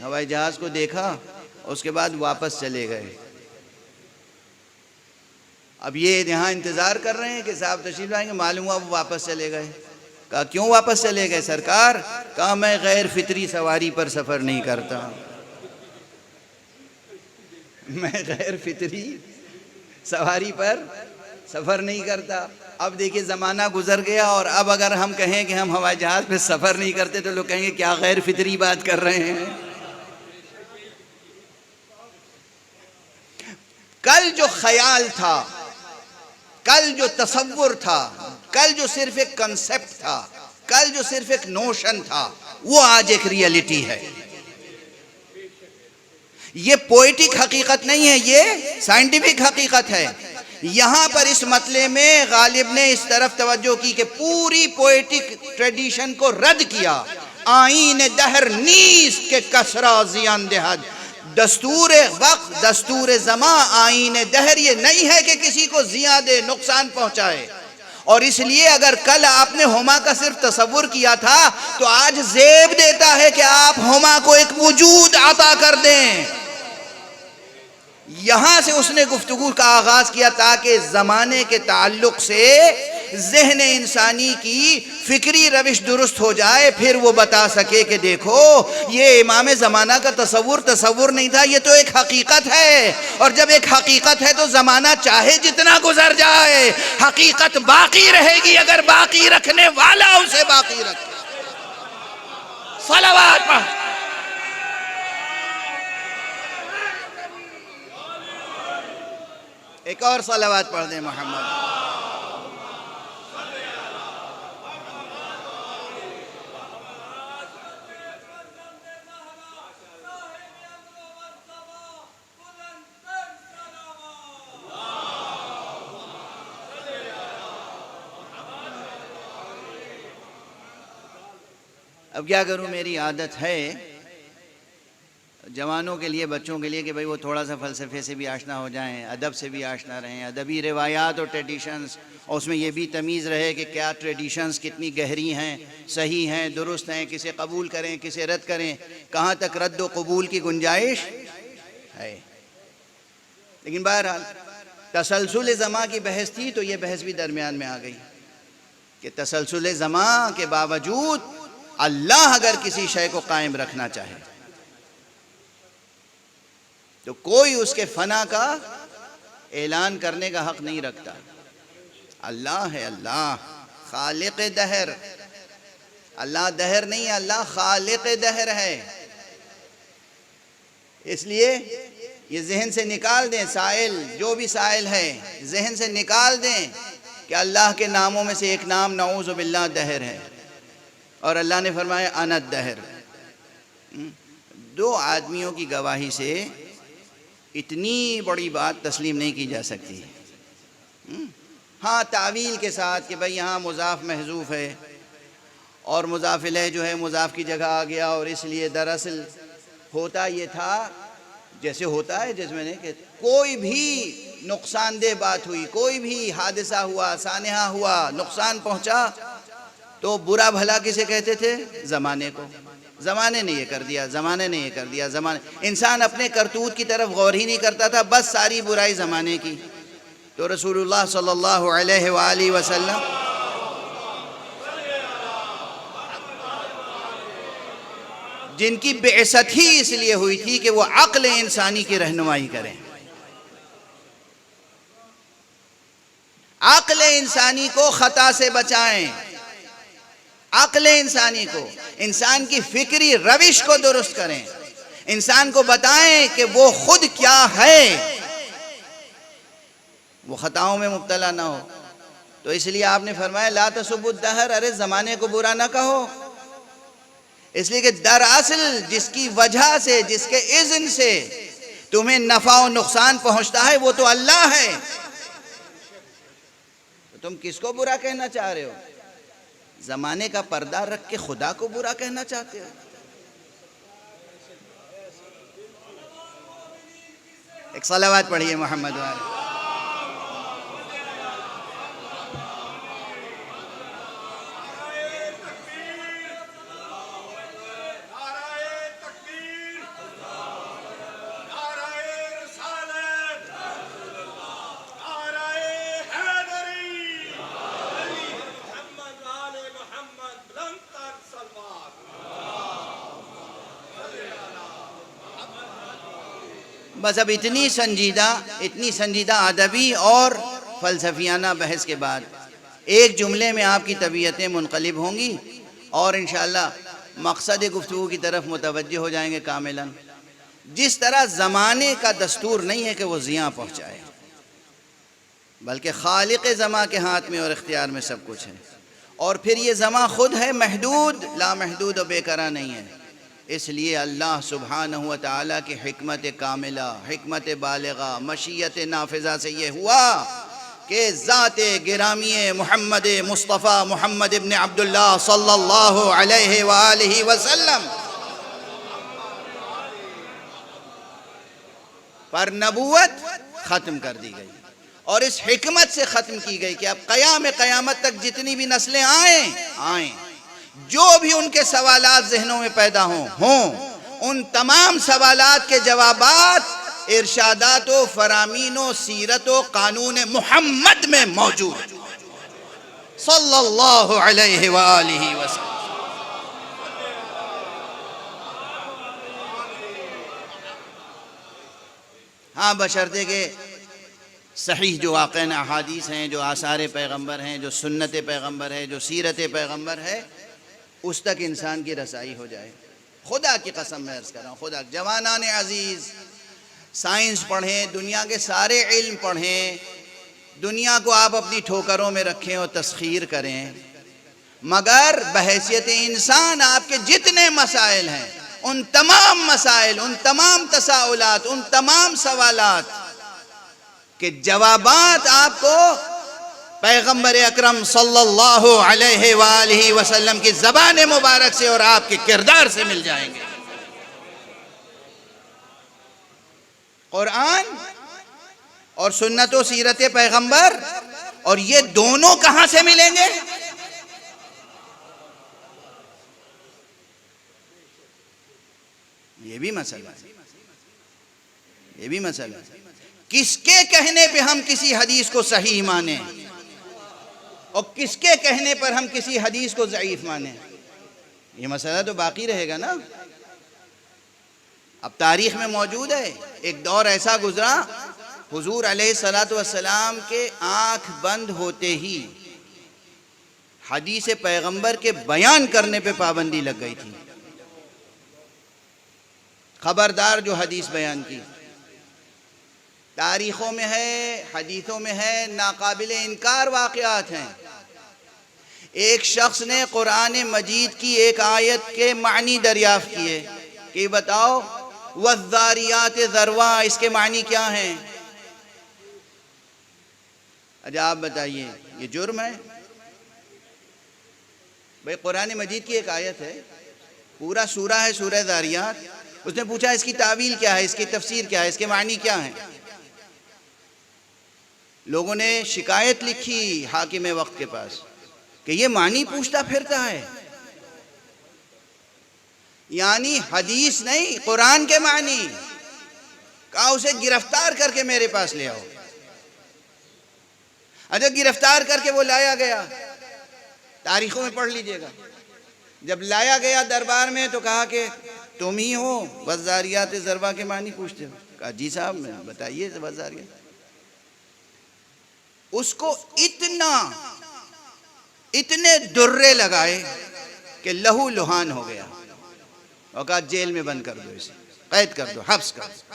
ہوائی جہاز کو دیکھا، اس کے بعد واپس چلے گئے۔ اب یہ یہاں انتظار کر رہے ہیں کہ صاحب تشریف لائیں گے، معلوم ہوا وہ واپس چلے گئے۔ کہا کیوں واپس چلے گئے سرکار؟ کہا میں غیر فطری سواری پر سفر نہیں کرتا، میں غیر فطری سواری پر سفر نہیں کرتا۔ اب دیکھیں زمانہ گزر گیا، اور اب اگر ہم کہیں کہ ہم ہوائی جہاز پہ سفر نہیں کرتے تو لوگ کہیں گے کیا غیر فطری بات کر رہے ہیں۔ کل جو خیال تھا، کل جو تصور تھا، کل جو صرف ایک کنسپٹ تھا، کل جو صرف ایک نوشن تھا، وہ آج ایک ریئلٹی ہے۔ یہ پوئٹک حقیقت نہیں ہے، یہ سائنٹیفک حقیقت ہے۔ یہاں پر اس مسئلے میں غالب نے اس طرف توجہ کی کہ پوری پوئٹک ٹریڈیشن کو رد کیا۔ آئین دہر نیست کے کسرا زیان دہد، دستور وقت، دستور زمان، آئین دہر یہ نہیں ہے کہ کسی کو زیادہ نقصان پہنچائے۔ اور اس لیے اگر کل آپ نے ہما کا صرف تصور کیا تھا تو آج زیب دیتا ہے کہ آپ ہما کو ایک وجود عطا کر دیں۔ یہاں سے اس نے گفتگو کا آغاز کیا تاکہ زمانے کے تعلق سے ذہن انسانی کی فکری روش درست ہو جائے، پھر وہ بتا سکے کہ دیکھو یہ امام زمانہ کا تصور نہیں تھا، یہ تو ایک حقیقت ہے، اور جب ایک حقیقت ہے تو زمانہ چاہے جتنا گزر جائے حقیقت باقی رہے گی اگر باقی رکھنے والا اسے باقی رکھے۔ صلوات پڑھ۔ ایک اور صلوات پڑھ دیں محمد۔ اب کیا کروں، میری عادت ہے جوانوں کے لیے، بچوں کے لیے کہ بھئی وہ تھوڑا سا فلسفے سے بھی آشنا ہو جائیں، ادب سے بھی آشنا رہیں، ادبی روایات اور ٹریڈیشنز، اور اس میں یہ بھی تمیز رہے کہ کیا ٹریڈیشنز کتنی گہری ہیں، صحیح ہیں، درست ہیں، کسے قبول کریں کسے رد کریں، کہاں تک رد و قبول کی گنجائش ہے۔ لیکن بہرحال تسلسل زمان کی بحث تھی تو یہ بحث بھی درمیان میں آ گئی کہ تسلسل زمان کے باوجود اللہ اگر کسی شے کو قائم رکھنا چاہے تو کوئی اس کے فنا کا اعلان کرنے کا حق نہیں رکھتا۔ اللہ ہے، اللہ خالق دہر، اللہ دہر نہیں، اللہ خالق دہر ہے۔ اس لیے یہ ذہن سے نکال دیں، سائل جو بھی سائل ہے ذہن سے نکال دیں کہ اللہ کے ناموں میں سے ایک نام نعوذ باللہ دہر ہے، اور اللہ نے فرمایا انا الدہر۔ دو آدمیوں کی گواہی سے اتنی بڑی بات تسلیم نہیں کی جا سکتی۔ ہاں تعویل کے ساتھ کہ بھئی یہاں مضاف محذوف ہے اور مضاف الیہ جو ہے مضاف کی جگہ آ گیا، اور اس لیے دراصل ہوتا یہ تھا جیسے ہوتا ہے، جس میں نے کہ کوئی بھی نقصان دہ بات ہوئی، کوئی بھی حادثہ ہوا، سانحہ ہوا، نقصان پہنچا، تو برا بھلا کسے کہتے تھے؟ زمانے کو۔ زمانے نے یہ کر دیا، زمانے نے یہ کر دیا، انسان اپنے کرتوت کی طرف غور ہی نہیں کرتا تھا، بس ساری برائی زمانے کی۔ تو رسول اللہ صلی اللہ علیہ وآلہ وسلم جن کی بعثت ہی اس لیے ہوئی تھی کہ وہ عقل انسانی کی رہنمائی کریں، عقل انسانی کو خطا سے بچائیں، عقل انسانی کو، انسان کی فکری روش کو درست کریں، انسان کو بتائیں کہ وہ خود کیا ہے، وہ خطاؤں میں مبتلا نہ ہو۔ تو اس لیے آپ نے فرمایا لا تسبوا الدہر، ارے زمانے کو برا نہ کہو، اس لیے کہ دراصل جس کی وجہ سے، جس کے اذن سے تمہیں نفع و نقصان پہنچتا ہے وہ تو اللہ ہے، تو تم کس کو برا کہنا چاہ رہے ہو؟ زمانے کا پردہ رکھ کے خدا کو برا کہنا چاہتے ہو؟ ایک صلوات پڑھیے محمد والے۔ بس اب اتنی سنجیدہ ادبی اور فلسفیانہ بحث کے بعد ایک جملے میں آپ کی طبیعتیں منقلب ہوں گی، اور انشاءاللہ مقصد گفتگو کی طرف متوجہ ہو جائیں گے کاملاً۔ جس طرح زمانے کا دستور نہیں ہے کہ وہ زیاں پہنچائے، بلکہ خالق زماں کے ہاتھ میں اور اختیار میں سب کچھ ہے، اور پھر یہ زماں خود ہے محدود، لا محدود و بے کرا نہیں ہے۔ اس لیے اللہ سبحانہ و تعالیٰ کی حکمت کاملہ، حکمت بالغہ، مشیت نافذہ سے یہ ہوا کہ ذات گرامی محمد مصطفیٰ محمد ابن عبداللہ صلی اللہ علیہ وآلہ وسلم پر نبوت ختم کر دی گئی، اور اس حکمت سے ختم کی گئی کہ اب قیامت تک جتنی بھی نسلیں آئیں، جو بھی ان کے سوالات ذہنوں میں پیدا ہوں، ان تمام سوالات کے جوابات ارشادات و فرامین و سیرت و قانون محمد میں موجود صلی اللہ علیہ وآلہ وسلم۔ ہاں بشرطے کہ صحیح جو واقعہ احادیث ہیں، جو آثار پیغمبر ہیں، جو سنت پیغمبر ہے، جو سیرت پیغمبر ہے، اس تک انسان کی رسائی ہو جائے۔ خدا کی قسم میں عرض کر رہا ہوں، خدا جوانان عزیز سائنس پڑھیں، دنیا کے سارے علم پڑھیں، دنیا کو آپ اپنی ٹھوکروں میں رکھیں اور تسخیر کریں، مگر بحیثیت انسان آپ کے جتنے مسائل ہیں، ان تمام مسائل، ان تمام تساؤلات، ان تمام سوالات کے جوابات آپ کو پیغمبر اکرم صلی اللہ علیہ وآلہ وسلم کی زبان مبارک سے اور آپ کے کردار سے مل جائیں گے۔ قرآن اور سنت و سیرت پیغمبر، اور یہ دونوں کہاں سے ملیں گے؟ یہ بھی مسئلہ ہے، یہ بھی مسئلہ ہے۔ کس کے کہنے پہ ہم کسی حدیث کو صحیح مانیں اور کس کے کہنے پر ہم کسی حدیث کو ضعیف مانیں، یہ مسئلہ تو باقی رہے گا نا۔ اب تاریخ میں موجود ہے، ایک دور ایسا گزرا حضور علیہ السلام کے آنکھ بند ہوتے ہی حدیث پیغمبر کے بیان کرنے پہ پابندی لگ گئی تھی۔ خبردار جو حدیث بیان کی، تاریخوں میں ہے، حدیثوں میں ہے، ناقابل انکار واقعات ہیں۔ ایک شخص نے قرآن مجید کی ایک آیت کے معنی دریافت کیے کہ بتاؤ والذاریات ذروا، اس کے معنی کیا ہیں؟ اچھا آپ بتائیے، یہ جرم ہے؟ بھئی قرآن مجید کی ایک آیت ہے، پورا سورہ ہے سورہ ذاریات، اس نے پوچھا اس کی تعویل کیا ہے، اس کی تفسیر کیا ہے، اس کے معنی کیا ہیں؟ لوگوں نے شکایت لکھی حاکم وقت کے پاس کہ یہ معنی پوچھتا پھرتا ہے، یعنی حدیث نہیں قرآن کے معنی، کہا اسے گرفتار کر کے میرے پاس لے آؤ۔ اچھا گرفتار کر کے وہ لایا گیا، تاریخوں میں پڑھ لیجئے گا، جب لایا گیا دربار میں تو کہا کہ تم ہی ہو والذاریات ذروا کے معنی پوچھتے ہو؟ کہا جی صاحب میں بتائیے والذاریات۔ اس کو اتنے درے لگائے کہ لہو لہان ہو گیا، اور کہا جیل میں بند کر دو، اسے قید کر دو، حبس کر دو۔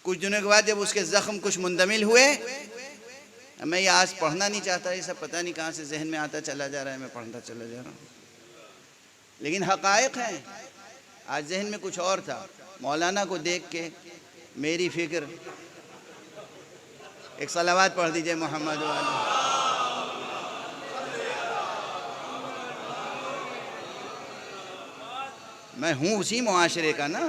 کچھ دنوں کے بعد جب اس کے زخم کچھ مندمل ہوئے، میں یہ آج پڑھنا نہیں چاہتا، یہ سب پتہ نہیں کہاں سے ذہن میں آتا چلا جا رہا ہے، میں پڑھتا چلا جا رہا ہوں، لیکن حقائق ہیں۔ آج ذہن میں کچھ اور تھا، مولانا کو دیکھ کے میری فکر، ایک صلوات پڑھ دیجئے محمد والا۔ میں ہوں اسی معاشرے کا نا،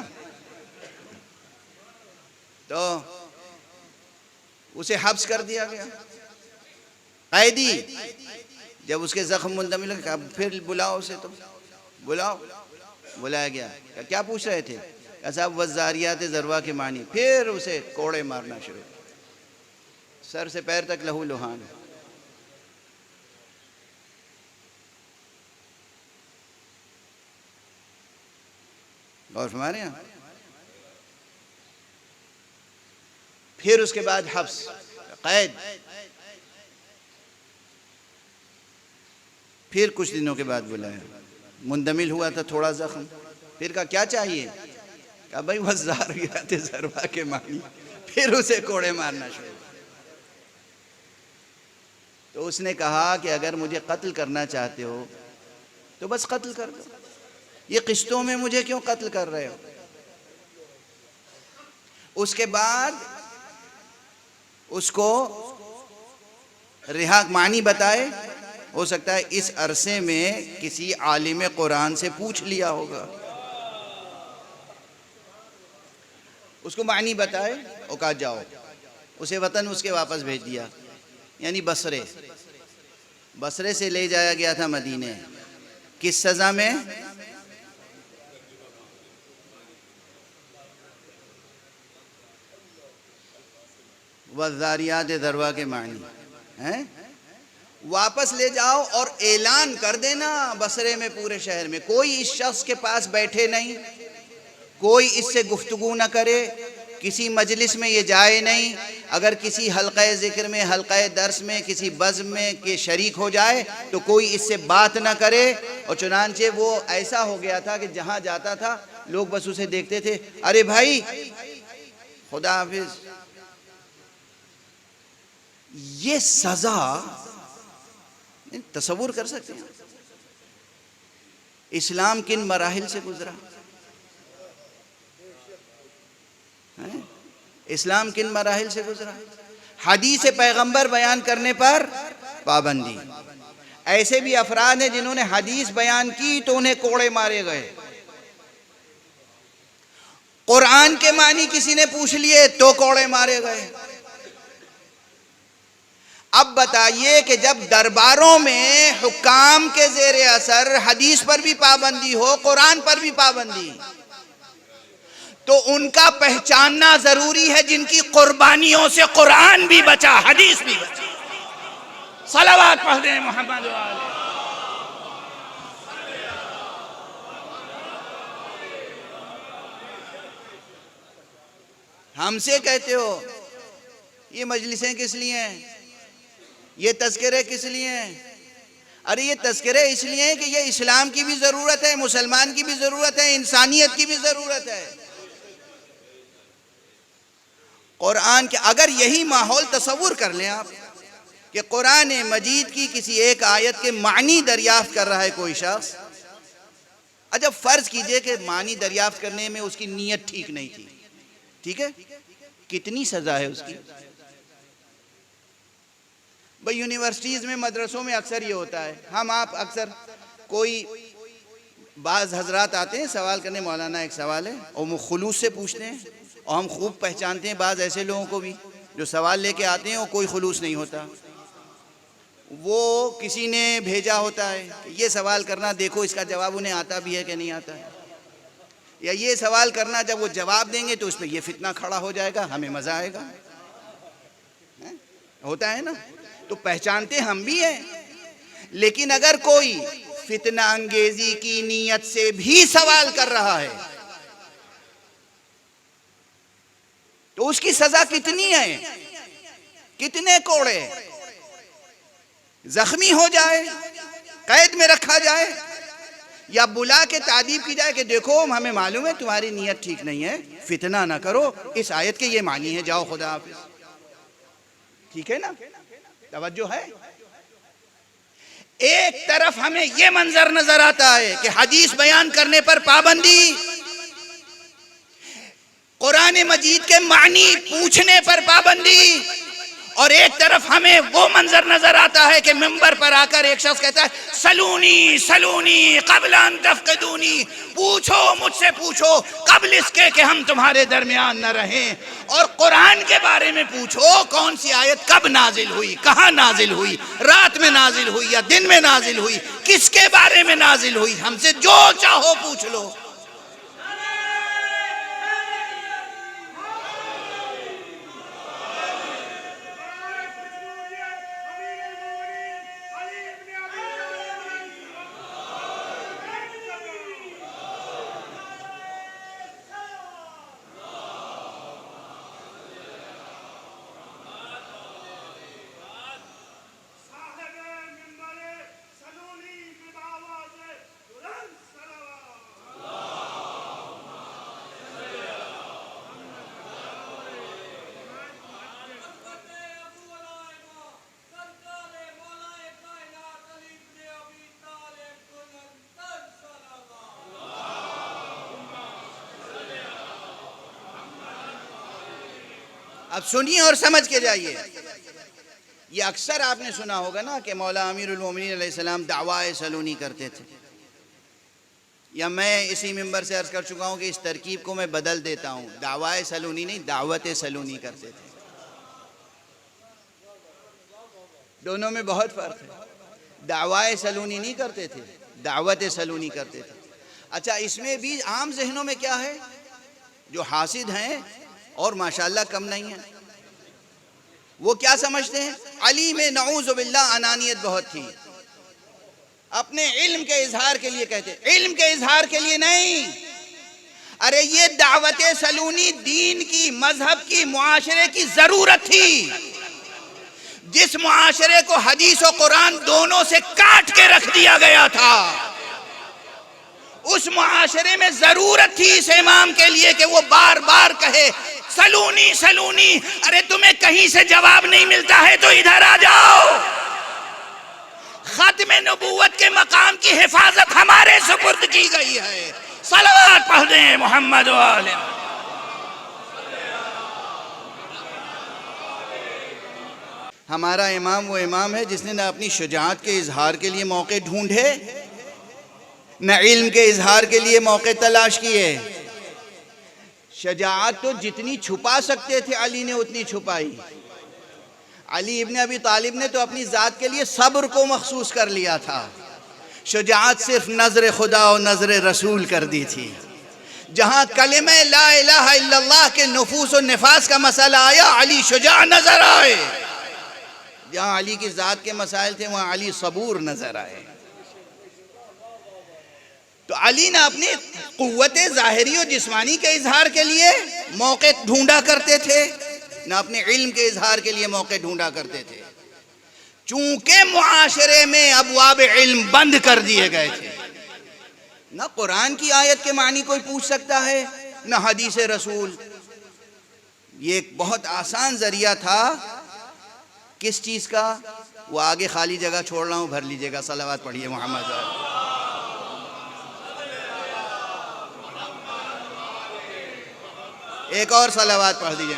تو اسے حبس کر دیا گیا، قیدی۔ جب اس کے زخم مندمل ہوئے، کہا پھر بلاؤ اسے، تو بلاؤ، بلایا گیا۔ کیا پوچھ رہے تھے؟ کہا صاحب والذاریات ذروا کے معنی۔ پھر اسے کوڑے مارنا شروع، سر سے پیر تک لہو لہان۔ غور فرما رہے ہیں؟ پھر اس کے بعد حبس، قید۔ پھر کچھ دنوں کے بعد بلایا، مندمل ہوا تھا تھوڑا زخم، پھر کہا کیا چاہیے؟ کہا بھائی والذاریات ذروا کے معنی۔ پھر اسے کوڑے مارنا شروع۔ تو اس نے کہا کہ اگر مجھے قتل کرنا چاہتے ہو تو بس قتل کر دو، یہ قسطوں میں مجھے کیوں قتل کر رہے ہو؟ اس کے بعد اس کو رہا، معنی بتائے، ہو سکتا ہے اس عرصے میں کسی عالم قرآن سے پوچھ لیا ہوگا، اس کو معنی بتائے، اور کہا جاؤ۔ اسے وطن اس کے واپس بھیج دیا، یعنی بصرے سے لے جایا گیا تھا مدینے۔ کس سزا میں؟ والذاریات ذروا کے معنی ہیں، واپس لے جاؤ اور اعلان کر دینا بصرے میں، پورے شہر میں کوئی اس شخص کے پاس بیٹھے نہیں، کوئی اس سے گفتگو نہ کرے، کسی مجلس میں یہ جائے نہیں، اگر کسی حلقہ ذکر میں، حلقہ درس میں، کسی بزم میں کہ شریک ہو جائے تو کوئی اس سے بات نہ کرے۔ اور چنانچہ وہ ایسا ہو گیا تھا کہ جہاں جاتا تھا لوگ بس اسے دیکھتے تھے، ارے بھائی خدا حافظ۔ یہ سزا تصور کر سکتے ہیں اسلام کن مراحل سے گزرا، اسلام کن مراحل سے گزرا۔ حدیث پیغمبر بیان کرنے پر پابندی، ایسے بھی افراد ہیں جنہوں نے حدیث بیان کی تو انہیں کوڑے مارے گئے، قرآن کے معنی کسی نے پوچھ لیے تو کوڑے مارے گئے۔ اب بتائیے کہ جب درباروں میں حکام کے زیر اثر حدیث پر بھی پابندی ہو، قرآن پر بھی پابندی، تو ان کا پہچاننا ضروری ہے جن کی قربانیوں سے قرآن بھی بچا، حدیث بھی بچا۔ صلوات پڑھ دیں محمد والے۔ ہم سے کہتے ہو یہ مجلسیں کس لیے ہیں، یہ تذکرے کس لیے ہیں؟ ارے یہ تذکرے اس لیے ہیں کہ یہ اسلام کی بھی ضرورت ہے، مسلمان کی بھی ضرورت ہے، انسانیت کی بھی ضرورت ہے۔ قرآن کے اگر یہی ماحول تصور کر لیں آپ کہ قرآن مجید کی کسی ایک آیت کے معنی دریافت کر رہا ہے کوئی شخص، اچھا فرض کیجئے کہ معنی دریافت کرنے میں اس کی نیت ٹھیک نہیں تھی، ٹھیک ہے، کتنی سزا ہے اس کی؟ بھئی یونیورسٹیز میں، مدرسوں میں اکثر یہ ہوتا ہے، ہم آپ اکثر کوئی بعض حضرات آتے ہیں سوال کرنے، مولانا ایک سوال ہے، اور وہ خلوص سے پوچھتے ہیں، اور ہم خوب پہچانتے ہیں بعض ایسے لوگوں کو بھی جو سوال لے کے آتے ہیں اور کوئی خلوص نہیں ہوتا، وہ کسی نے بھیجا ہوتا ہے کہ یہ سوال کرنا، دیکھو اس کا جواب انہیں آتا بھی ہے کہ نہیں آتا ہے، یا یہ سوال کرنا، جب وہ جواب دیں گے تو اس پہ یہ فتنہ کھڑا ہو جائے گا، ہمیں مزہ آئے گا، ہوتا ہے نا؟ تو پہچانتے ہم بھی ہیں، لیکن اگر کوئی فتنہ انگیزی کی نیت سے بھی سوال کر رہا ہے تو اس کی سزا کتنی ہے؟ کتنے کوڑے؟ زخمی ہو جائے، قید میں رکھا جائے، یا بلا کے تعذیب کی جائے کہ دیکھو ہمیں معلوم ہے تمہاری نیت ٹھیک نہیں ہے، فتنہ نہ کرو، اس آیت کے یہ معنی ہے، جاؤ خدا حافظ، ٹھیک ہے نا؟ توجہ ہے؟ ایک طرف ہمیں یہ منظر نظر آتا ہے کہ حدیث بیان کرنے پر پابندی، قرآن مجید کے معنی پوچھنے پر پابندی، اور ایک طرف ہمیں وہ منظر نظر آتا ہے کہ منبر پر آ کر ایک شخص کہتا ہے سلونی سلونی قبل ان تفقدونی، پوچھو مجھ سے پوچھو قبل اس کے کہ ہم تمہارے درمیان نہ رہیں، اور قرآن کے بارے میں پوچھو کون سی آیت کب نازل ہوئی، کہاں نازل ہوئی، رات میں نازل ہوئی یا دن میں نازل ہوئی، کس کے بارے میں نازل ہوئی، ہم سے جو چاہو پوچھ لو۔ اب سنیے اور سمجھ کے جائیے، یہ اکثر آپ نے سنا ہوگا نا کہ مولا امیر المومنین علیہ السلام دعوائے سلونی کرتے تھے، یا میں اسی منبر سے عرض کر چکا ہوں کہ اس ترکیب کو میں بدل دیتا ہوں، دعوائے سلونی نہیں، دعوت سلونی کرتے تھے، دونوں میں بہت فرق ہے، دعوائے سلونی نہیں کرتے تھے، دعوت سلونی کرتے تھے۔ اچھا اس میں بھی عام ذہنوں میں کیا ہے، جو حاسد ہیں اور ماشاءاللہ کم نہیں ہیں، وہ کیا سمجھتے ہیں، علی میں نعوذ باللہ انانیت بہت تھی، اپنے علم کے اظہار کے لیے کہتے، علم کے اظہار کے لیے نہیں، ارے یہ دعوت سلونی دین کی، مذہب کی، معاشرے کی ضرورت تھی، جس معاشرے کو حدیث و قرآن دونوں سے کاٹ کے رکھ دیا گیا تھا، اس معاشرے میں ضرورت تھی اس امام کے لیے کہ وہ بار بار کہے سلونی سلونی، ارے تمہیں کہیں سے جواب نہیں ملتا ہے تو ادھر آ جاؤ، ختم نبوت کے مقام کی حفاظت ہمارے سپرد کی گئی ہے، صلوات پڑھ دیں محمد و آلہ۔ ہمارا امام وہ امام ہے جس نے نہ اپنی شجاعت کے اظہار کے لیے موقع ڈھونڈے، نہ علم کے اظہار کے لیے موقع تلاش کیے، شجاعت تو جتنی چھپا سکتے تھے علی نے اتنی چھپائی، علی ابن ابی طالب نے تو اپنی ذات کے لیے صبر کو مخصوص کر لیا تھا، شجاعت صرف نظر خدا و نظر رسول کر دی تھی، جہاں کلمہ لا الہ الا اللہ کے نفوس و نفاس کا مسئلہ آیا علی شجاع نظر آئے، جہاں علی کی ذات کے مسائل تھے وہاں علی صبور نظر آئے۔ تو علی نہ اپنی قوت ظاہری و جسمانی کے اظہار کے لیے موقع ڈھونڈا کرتے تھے، نہ اپنے علم کے اظہار کے لیے موقع ڈھونڈا کرتے تھے، چونکہ معاشرے میں ابواب علم بند کر دیے گئے تھے، نہ قرآن کی آیت کے معنی کوئی پوچھ سکتا ہے، نہ حدیث رسول، یہ ایک بہت آسان ذریعہ تھا کس چیز کا؟ وہ آگے خالی جگہ چھوڑ رہا ہوں، بھر لیجئے گا. صلوات پڑھیے محمد. ایک اور صلوات پڑھ دیجئے.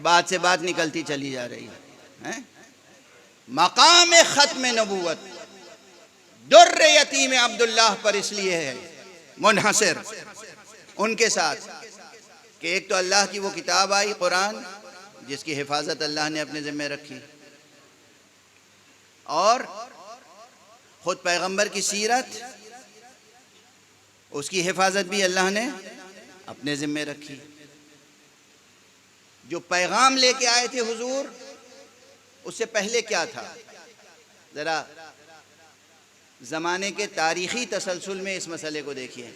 بات سے بات نکلتی چلی جا رہی ہے. مقام ختم نبوت در یتیم عبداللہ پر اس لیے ہے منحصر ان کے ساتھ کہ ایک تو اللہ کی وہ کتاب آئی قرآن جس کی حفاظت اللہ نے اپنے ذمہ رکھی، اور خود پیغمبر کی سیرت، اس کی حفاظت بھی اللہ نے اپنے ذمہ رکھی. جو پیغام لے کے آئے تھے حضور، اس سے پہلے کیا تھا؟ ذرا زمانے کے تاریخی تسلسل میں اس مسئلے کو دیکھیے.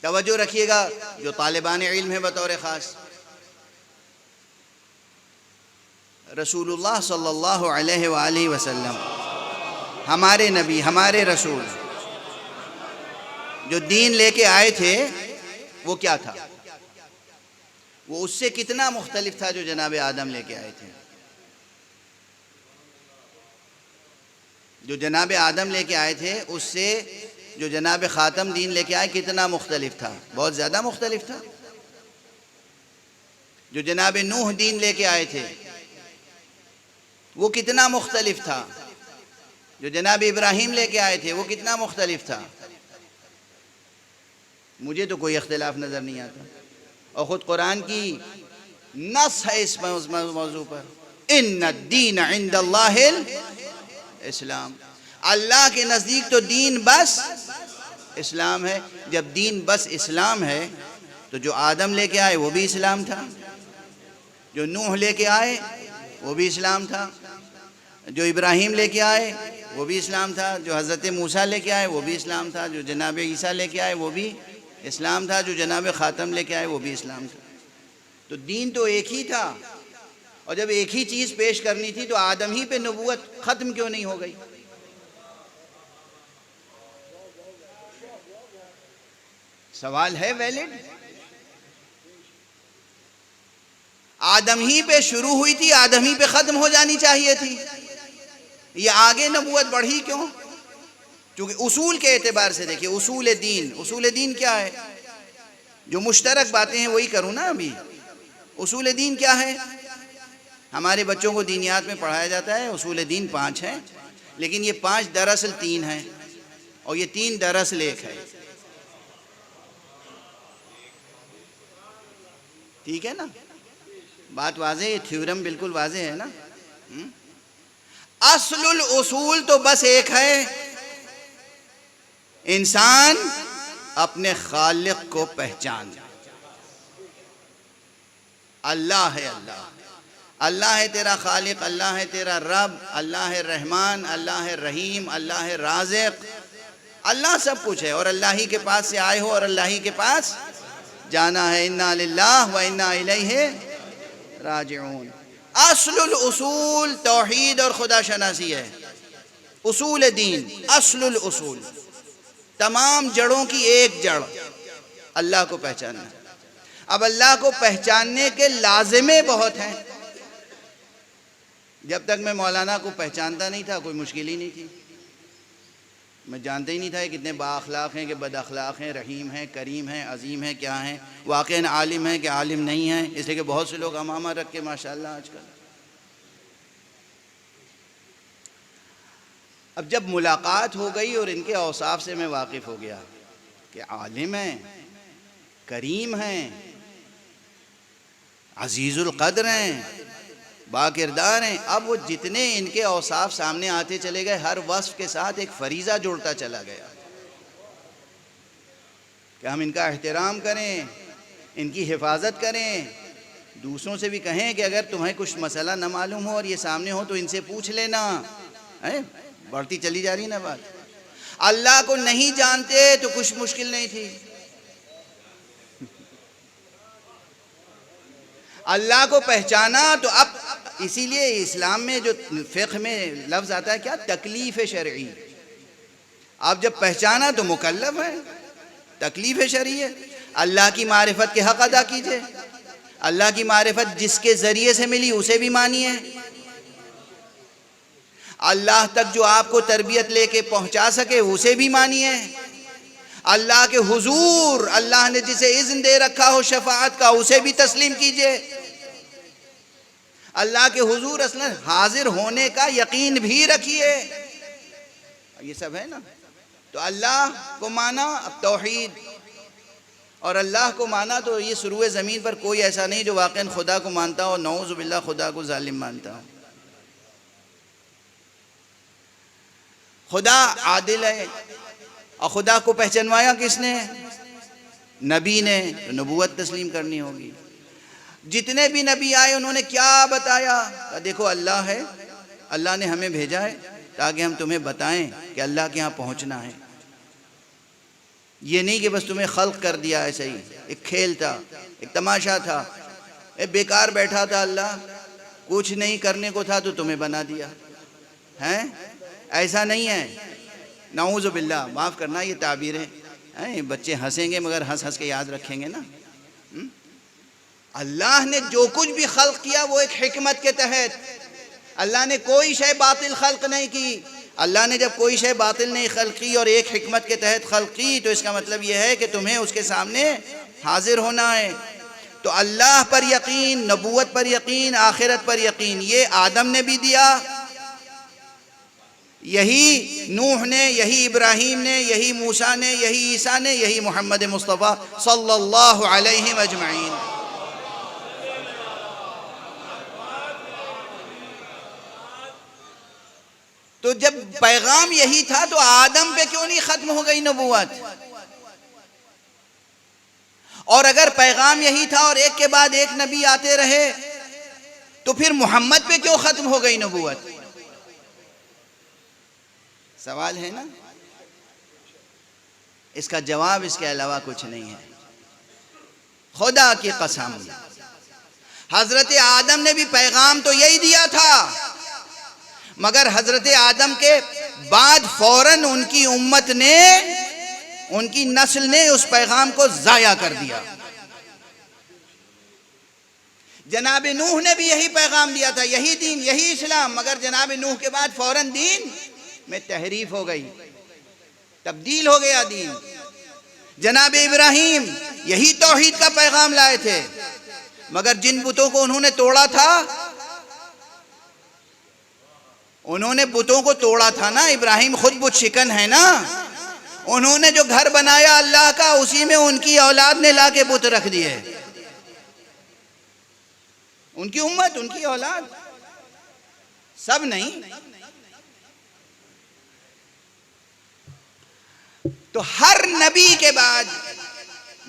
توجہ رکھیے گا جو طالبان علم ہے بطور خاص. رسول اللہ صلی اللہ علیہ وآلہ وسلم، ہمارے نبی، ہمارے رسول، جو دین لے کے آئے تھے وہ کیا تھا؟ وہ اس سے کتنا مختلف تھا جو جناب آدم لے کے آئے تھے؟ جو جناب آدم لے کے آئے تھے اس سے جو جناب خاتم دین لے کے آئے کتنا مختلف تھا؟ بہت زیادہ مختلف تھا. جو جناب نوح دین لے کے آئے تھے وہ کتنا مختلف تھا؟ جو جناب ابراہیم لے کے آئے تھے وہ کتنا مختلف تھا؟ مجھے تو کوئی اختلاف نظر نہیں آتا، اور خود قرآن کی نص ہے اس موضوع پر. ان الدین عند اللہ الاسلام. اللہ کے نزدیک تو دین بس اسلام ہے. جب دین بس اسلام ہے تو جو آدم لے کے آئے وہ بھی اسلام تھا، جو نوح لے کے آئے وہ بھی اسلام تھا، جو ابراہیم لے کے آئے وہ بھی اسلام تھا، جو حضرت موسیٰ لے کے آئے وہ بھی اسلام تھا، جو جناب عیسیٰ لے کے آئے وہ بھی اسلام تھا، جو جناب خاتم لے کے آئے وہ بھی اسلام تھا. تو دین تو ایک ہی تھا، اور جب ایک ہی چیز پیش کرنی تھی تو آدم ہی پہ نبوت ختم کیوں نہیں ہو گئی؟ سوال ہے ویلڈ. آدم ہی پہ شروع ہوئی تھی، آدم ہی پہ ختم ہو جانی چاہیے تھی. یہ آگے نبوت بڑھی کیوں؟ کیونکہ اصول کے اعتبار سے دیکھیے، اصول دین کیا ہے؟ جو مشترک باتیں ہیں وہی کروں نا ابھی. اصول دین کیا ہے؟ ہمارے بچوں کو دینیات میں پڑھایا جاتا ہے اصول دین 5 ہیں، لیکن یہ 5 دراصل 3 ہیں، اور یہ 3 دراصل 1 ہے. ٹھیک ہے نا؟ بات واضح ہے، تھیورم بالکل واضح ہے نا. اصل الاصول تو بس ایک ہے، انسان اپنے خالق کو پہچان. اللہ ہے، اللہ ہے تیرا خالق، اللہ ہے تیرا رب، اللہ ہے رحمان، اللہ ہے رحیم، اللہ ہے رازق. اللہ سب کچھ ہے، اور اللہ ہی کے پاس سے آئے ہو اور اللہ ہی کے پاس جانا ہے. انا للہ و انا الیہ راجعون. اصل الاصول توحید اور خدا شناسی ہے. اصول دین اصل الاصول، تمام جڑوں کی ایک جڑ اللہ کو پہچاننا. اب اللہ کو پہچاننے کے لازمے بہت ہیں. جب تک میں مولانا کو پہچانتا نہیں تھا کوئی مشکل ہی نہیں تھی. میں جانتا ہی نہیں تھا کہ کتنے با اخلاق ہیں کہ بد اخلاق ہیں، رحیم ہیں، کریم ہیں، عظیم ہیں، کیا ہیں، واقعاً عالم ہیں کہ عالم نہیں ہیں. اس لیے کہ بہت سے لوگ امامہ رکھ کے ماشاءاللہ آج کل. اب جب ملاقات ہو گئی اور ان کے اوصاف سے میں واقف ہو گیا کہ عالم ہیں، کریم ہیں، عزیز القدر ہیں، با کردار ہیں. اب وہ جتنے ان کے اوصاف سامنے آتے چلے گئے، ہر وصف کے ساتھ ایک فریضہ جوڑتا چلا گیا کہ ہم ان کا احترام کریں، ان کی حفاظت کریں. دوسروں سے بھی کہیں کہ اگر تمہیں کچھ مسئلہ نہ معلوم ہو اور یہ سامنے ہو تو ان سے پوچھ لینا. بڑھتی چلی جا رہی نا بات. اللہ کو نہیں جانتے تو کچھ مشکل نہیں تھی. اللہ کو پہچانا تو اب اسی لیے اسلام میں جو فقہ میں لفظ آتا ہے کیا؟ تکلیف شرعی. آپ جب پہچانا تو مکلف ہے. تکلیف شرعی ہے. اللہ کی معرفت کے حق ادا کیجئے. اللہ کی معرفت جس کے ذریعے سے ملی اسے بھی مانیے. اللہ تک جو آپ کو تربیت لے کے پہنچا سکے اسے بھی مانیے. اللہ کے حضور اللہ نے جسے اذن دے رکھا ہو شفاعت کا اسے بھی تسلیم کیجئے. اللہ کے حضور اصلا حاضر ہونے کا یقین بھی رکھیے. یہ سب ہے نا. تو اللہ کو مانا اب توحید، اور اللہ کو مانا تو یہ سروے زمین پر کوئی ایسا نہیں جو واقعاً خدا کو مانتا ہو. نعوذ باللہ خدا کو ظالم مانتا ہو. خدا عادل ہے. اور خدا کو پہچنوایا کس نے؟ نبی نے. نبوت تسلیم کرنی ہوگی. جتنے بھی نبی آئے انہوں نے کیا بتایا؟ دیکھو اللہ ہے، اللہ نے ہمیں بھیجا ہے تاکہ ہم تمہیں بتائیں کہ اللہ کے ہاں پہنچنا ہے. یہ نہیں کہ بس تمہیں خلق کر دیا ایسے ہی، ایک کھیل تھا، ایک تماشا تھا، ایک بیکار بیٹھا تھا اللہ، کچھ نہیں کرنے کو تھا تو تمہیں بنا دیا ہے. ایسا نہیں ہے. نعوذ باللہ، معاف کرنا یہ تعبیریں بچے ہنسیں گے مگر ہنس ہنس کے یاد رکھیں گے نا. اللہ نے جو کچھ بھی خلق کیا وہ ایک حکمت کے تحت. اللہ نے کوئی شے باطل خلق نہیں کی. اللہ نے جب کوئی شے باطل نہیں خلق کی اور ایک حکمت کے تحت خلق کی تو اس کا مطلب یہ ہے کہ تمہیں اس کے سامنے حاضر ہونا ہے. تو اللہ پر یقین، نبوت پر یقین، آخرت پر یقین، یہ آدم نے بھی دیا، یہی نوح نے، یہی ابراہیم نے، یہی موسیٰ نے، یہی عیسیٰ نے، یہی محمد مصطفیٰ صلی اللہ علیہ اجمعین. تو جب پیغام یہی تھا تو آدم پہ کیوں نہیں ختم ہو گئی نبوت؟ اور اگر پیغام یہی تھا اور ایک کے بعد ایک نبی آتے رہے تو پھر محمد پہ کیوں ختم ہو گئی نبوت؟ سوال ہے نا. اس کا جواب اس کے علاوہ کچھ نہیں ہے. خدا کی قسم حضرت آدم نے بھی پیغام تو یہی دیا تھا، مگر حضرت آدم کے بعد فوراً ان کی امت نے، ان کی نسل نے اس پیغام کو ضائع کر دیا. جناب نوح نے بھی یہی پیغام دیا تھا، یہی دین، یہی اسلام، مگر جناب نوح کے بعد فوراً دین میں تحریف ہو گئی، تبدیل ہو گیا دین. جناب ابراہیم یہی توحید کا پیغام لائے تھے، مگر جن بتوں کو انہوں نے توڑا تھا، انہوں نے بتوں کو توڑا تھا نا. ابراہیم خود بت شکن ہے نا. انہوں نے جو گھر بنایا اللہ کا اسی میں ان کی اولاد نے لا کے بت رکھ دیے. ان کی امت، ان کی اولاد، سب نہیں. تو ہر نبی کے بعد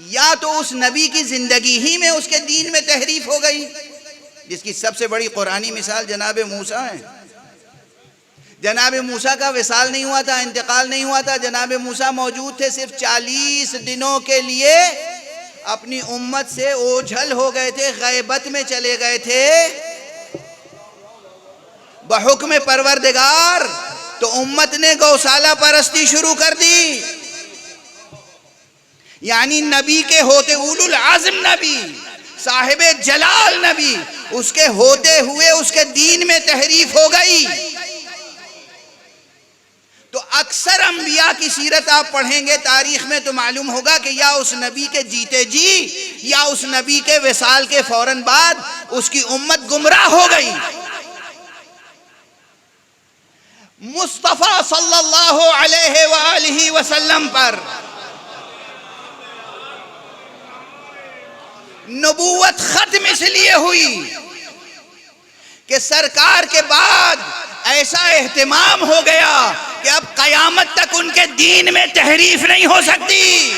یا تو اس نبی کی زندگی ہی میں اس کے دین میں تحریف ہو گئی، جس کی سب سے بڑی قرآنی مثال جناب موسیٰ ہے. جناب موسیٰ کا وصال نہیں ہوا تھا، انتقال نہیں ہوا تھا. جناب موسیٰ موجود تھے، صرف 40 دنوں کے لیے اپنی امت سے اوجھل ہو گئے تھے، غیبت میں چلے گئے تھے بحکم پروردگار. تو امت نے گوشالہ پرستی شروع کر دی. یعنی نبی کے ہوتے، اولو العزم نبی، صاحب جلال نبی، اس کے ہوتے ہوئے اس کے دین میں تحریف ہو گئی. تو اکثر انبیاء کی سیرت آپ پڑھیں گے تاریخ میں تو معلوم ہوگا کہ یا اس نبی کے جیتے جی یا اس نبی کے وصال کے فوراً بعد اس کی امت گمراہ ہو گئی. مصطفیٰ صلی اللہ علیہ وآلہ وسلم پر نبوت ختم اس لیے ہوئی کہ سرکار کے بعد ایسا اہتمام ہو گیا کہ اب قیامت تک ان کے دین میں تحریف نہیں ہو سکتی.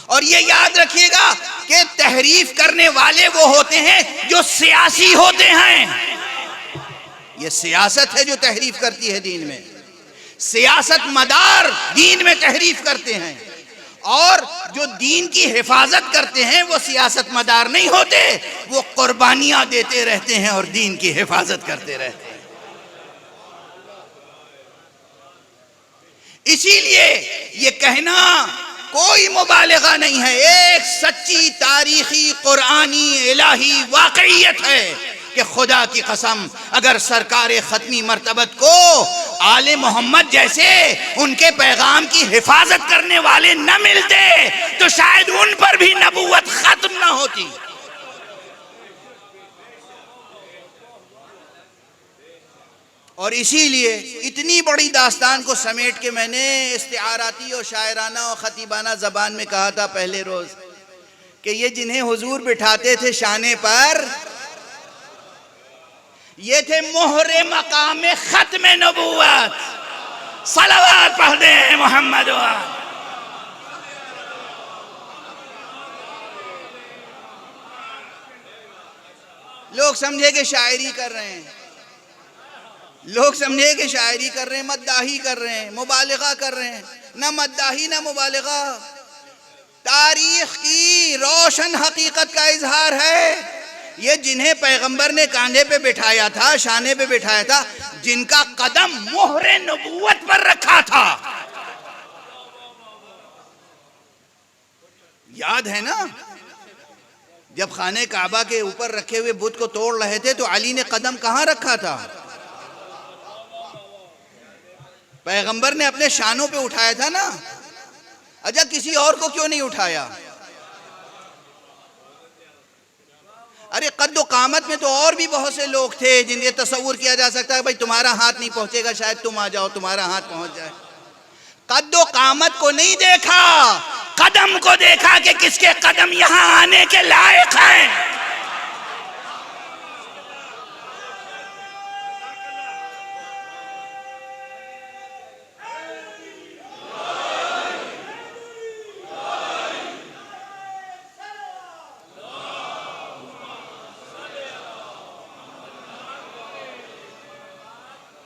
اور یہ یاد رکھیے گا کہ تحریف کرنے والے وہ ہوتے ہیں جو سیاسی ہوتے ہیں. یہ سیاست ہے جو تحریف کرتی ہے دین میں. سیاست مدار دین میں تحریف کرتے ہیں. اور جو دین کی حفاظت کرتے ہیں وہ سیاست مدار نہیں ہوتے، وہ قربانیاں دیتے رہتے ہیں اور دین کی حفاظت کرتے رہتے ہیں۔ اسی لیے یہ کہنا کوئی مبالغہ نہیں ہے، ایک سچی تاریخی قرآنی الہی واقعیت ہے کہ خدا کی قسم اگر سرکار ختمی مرتبت کو آل محمد جیسے ان کے پیغام کی حفاظت کرنے والے نہ ملتے تو شاید ان پر بھی نبوت ختم نہ ہوتی۔ اور اسی لیے اتنی بڑی داستان کو سمیٹ کے میں نے استعاراتی اور شاعرانہ اور خطیبانہ زبان میں کہا تھا پہلے روز کہ یہ جنہیں حضور بٹھاتے تھے شانے پر، یہ تھے مہر مقام ختم نبوت۔ صلوات پڑھ دیں محمد و لوگ سمجھے کہ شاعری کر رہے ہیں، لوگ سمجھے کہ شاعری کر رہے ہیں، مداحی کر رہے ہیں، مبالغہ کر رہے ہیں۔ نہ مداحی نہ مبالغہ، تاریخ کی روشن حقیقت کا اظہار ہے۔ یہ جنہیں پیغمبر نے کاندھے پہ بٹھایا تھا، شانے پہ بٹھایا تھا، جن کا قدم مہر نبوت پر رکھا تھا، یاد ہے نا جب خانہ کعبہ کے اوپر رکھے ہوئے بت کو توڑ رہے تھے تو علی نے قدم کہاں رکھا تھا؟ پیغمبر نے اپنے شانوں پہ اٹھایا تھا نا، اجا کسی اور کو کیوں نہیں اٹھایا؟ ارے قد و قامت میں تو اور بھی بہت سے لوگ تھے جن کے تصور کیا جا سکتا ہے بھائی تمہارا ہاتھ نہیں پہنچے گا، شاید تم آ جاؤ تمہارا ہاتھ پہنچ جائے۔ قد و قامت کو نہیں دیکھا، قدم کو دیکھا کہ کس کے قدم یہاں آنے کے لائق ہیں۔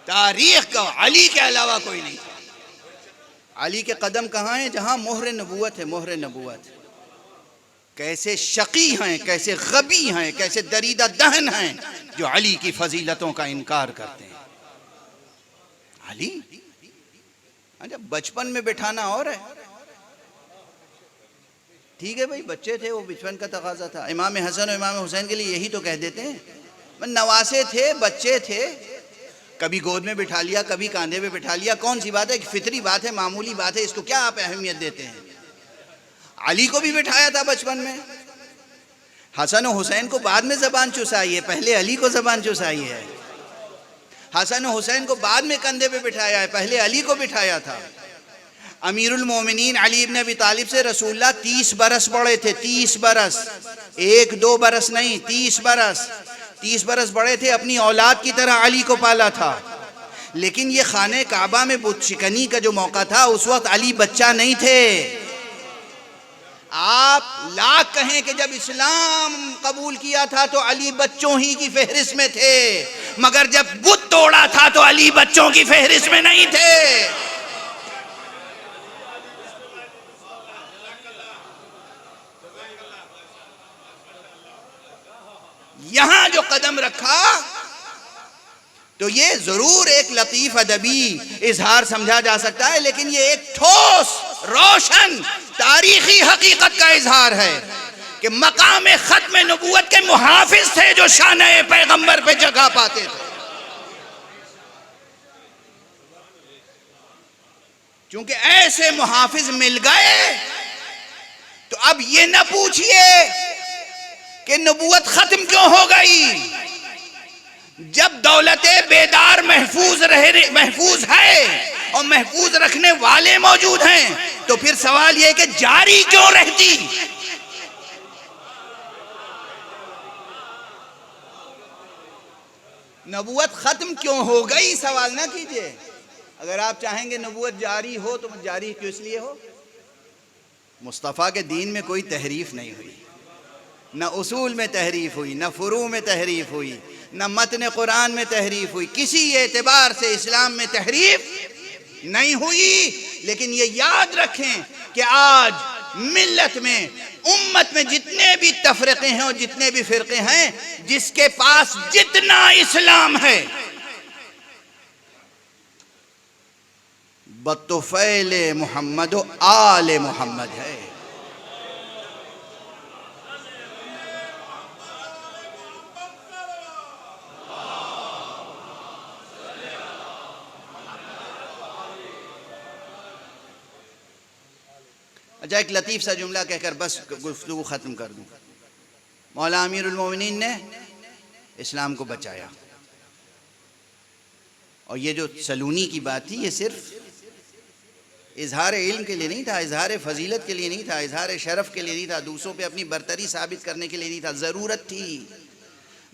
تاریخ کا علی کے علاوہ کوئی نہیں تھا۔ علی کے قدم کہاں ہیں؟ جہاں مہر نبوت ہے، مہر نبوت۔ کیسے شقی ہیں، کیسے غبی ہیں، کیسے دریدہ دہن ہیں جو علی کی فضیلتوں کا انکار کرتے ہیں۔ علی جب بچپن میں بٹھانا اور ہے، ٹھیک ہے بھائی بچے تھے، وہ بچپن کا تقاضا تھا۔ امام حسن و امام حسین کے لیے یہی تو کہہ دیتے ہیں، نواسے تھے، بچے تھے، کبھی گود میں بٹھا لیا، کبھی کاندھے پہ بٹھا لیا، کون سی بات ہے؟ فطری بات ہے، معمولی بات ہے، اس کو کیا آپ اہمیت دیتے ہیں؟ علی کو بھی بٹھایا تھا بچپن میں، حسن و حسین کو بعد میں زبان چسائی ہے، پہلے علی کو زبان چسائی ہے۔ حسن و حسین کو بعد میں کندھے پہ بٹھایا ہے، پہلے علی کو بٹھایا تھا۔ امیر المومنین علی ابن ابی طالب سے رسول اللہ 30 برس بڑے تھے، 30 برس، 1-2 برس نہیں، 30 برس، 30 برس بڑے تھے، اپنی اولاد کی طرح علی کو پالا تھا۔ لیکن یہ خانہ کعبہ میں بت شکنی کا جو موقع تھا اس وقت علی بچہ نہیں تھے۔ آپ لاکھ کہیں کہ جب اسلام قبول کیا تھا تو علی بچوں ہی کی فہرست میں تھے، مگر جب بت توڑا تھا تو علی بچوں کی فہرست میں نہیں تھے۔ یہاں جو قدم رکھا تو یہ ضرور ایک لطیف ادبی اظہار سمجھا جا سکتا ہے، لیکن یہ ایک ٹھوس روشن تاریخی حقیقت کا اظہار ہے کہ مقام ختم نبوت کے محافظ تھے جو شانہ پیغمبر پہ جگہ پاتے تھے۔ چونکہ ایسے محافظ مل گئے تو اب یہ نہ پوچھئے کہ نبوت ختم کیوں ہو گئی۔ جب دولت بیدار محفوظ ہے اور محفوظ رکھنے والے موجود ہیں تو پھر سوال یہ کہ جاری کیوں رہتی۔ نبوت ختم کیوں ہو گئی سوال نہ کیجئے۔ اگر آپ چاہیں گے نبوت جاری ہو تو جاری کس لیے ہو؟ مصطفیٰ کے دین میں کوئی تحریف نہیں ہوئی، نہ اصول میں تحریف ہوئی، نہ فروع میں تحریف ہوئی، نہ متن قرآن میں تحریف ہوئی، کسی اعتبار سے اسلام میں تحریف نہیں ہوئی۔ لیکن یہ یاد رکھیں کہ آج ملت میں، امت میں جتنے بھی تفرقے ہیں اور جتنے بھی فرقے ہیں، جس کے پاس جتنا اسلام ہے بطفیل محمد و آل محمد ہے۔ اچھا ایک لطیف سا جملہ کہہ کر بس گفتگو ختم کر دوں۔ مولا امیر المومنین نے اسلام کو بچایا، اور یہ جو سلونی کی بات تھی یہ صرف اظہار علم کے لیے نہیں تھا، اظہار فضیلت کے لیے نہیں تھا، اظہار شرف کے لیے نہیں تھا، دوسروں پہ اپنی برتری ثابت کرنے کے لیے نہیں تھا۔ ضرورت تھی،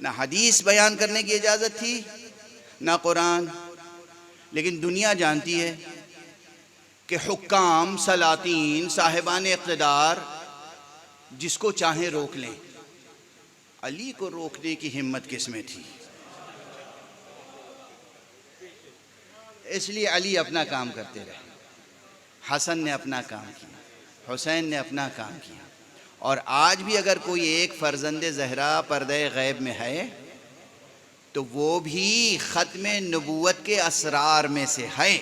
نہ حدیث بیان کرنے کی اجازت تھی نہ قرآن، لیکن دنیا جانتی ہے کہ حکام، سلاطین، صاحبان اقتدار جس کو چاہیں روک لیں، علی کو روکنے کی ہمت کس میں تھی؟ اس لیے علی اپنا کام کرتے رہے، حسن نے اپنا کام کیا، حسین نے اپنا کام کیا، اور آج بھی اگر کوئی ایک فرزند زہرا پردہ غیب میں ہے تو وہ بھی ختم نبوت کے اسرار میں سے ہے۔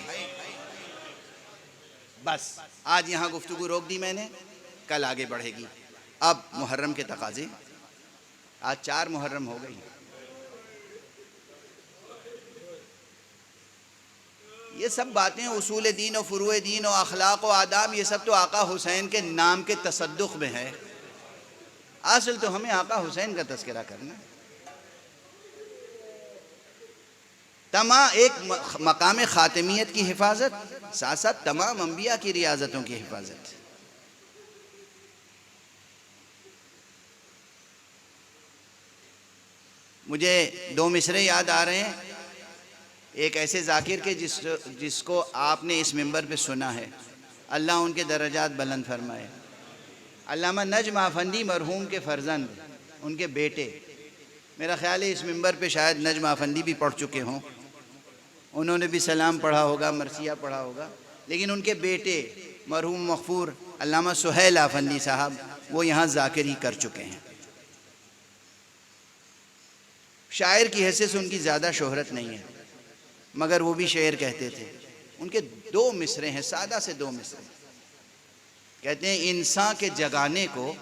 بس آج یہاں گفتگو روک دی میں نے، کل آگے بڑھے گی۔ اب محرم کے تقاضے، آج 4 محرم ہو گئی۔ یہ سب باتیں اصول دین و فروع دین و اخلاق و آداب، یہ سب تو آقا حسین کے نام کے تصدق میں ہے۔ اصل تو ہمیں آقا حسین کا تذکرہ کرنا، ایک مقام خاتمیت کی حفاظت، ساتھ ساتھ تمام انبیاء کی ریاضتوں کی حفاظت۔ مجھے 2 مصرے یاد آ رہے ہیں، ایک ایسے ذاکر کے جس کو آپ نے اس منبر پہ سنا ہے، اللہ ان کے درجات بلند فرمائے۔ علامہ نجم آفندی مرحوم کے فرزند، ان کے بیٹے، میرا خیال ہے اس منبر پہ شاید نجم آفندی بھی پڑھ چکے ہوں، انہوں نے بھی سلام پڑھا ہوگا، مرثیہ پڑھا ہوگا، لیکن ان کے بیٹے مرحوم مغفور علامہ سہیل آفندی صاحب وہ یہاں ذاکری کر چکے ہیں۔ شاعر کی حیثیت سے ان کی زیادہ شہرت نہیں ہے، مگر وہ بھی شعر کہتے تھے۔ ان کے 2 مصرے ہیں، سادہ سے 2 مصرے، کہتے ہیں انسان کے جگانے کو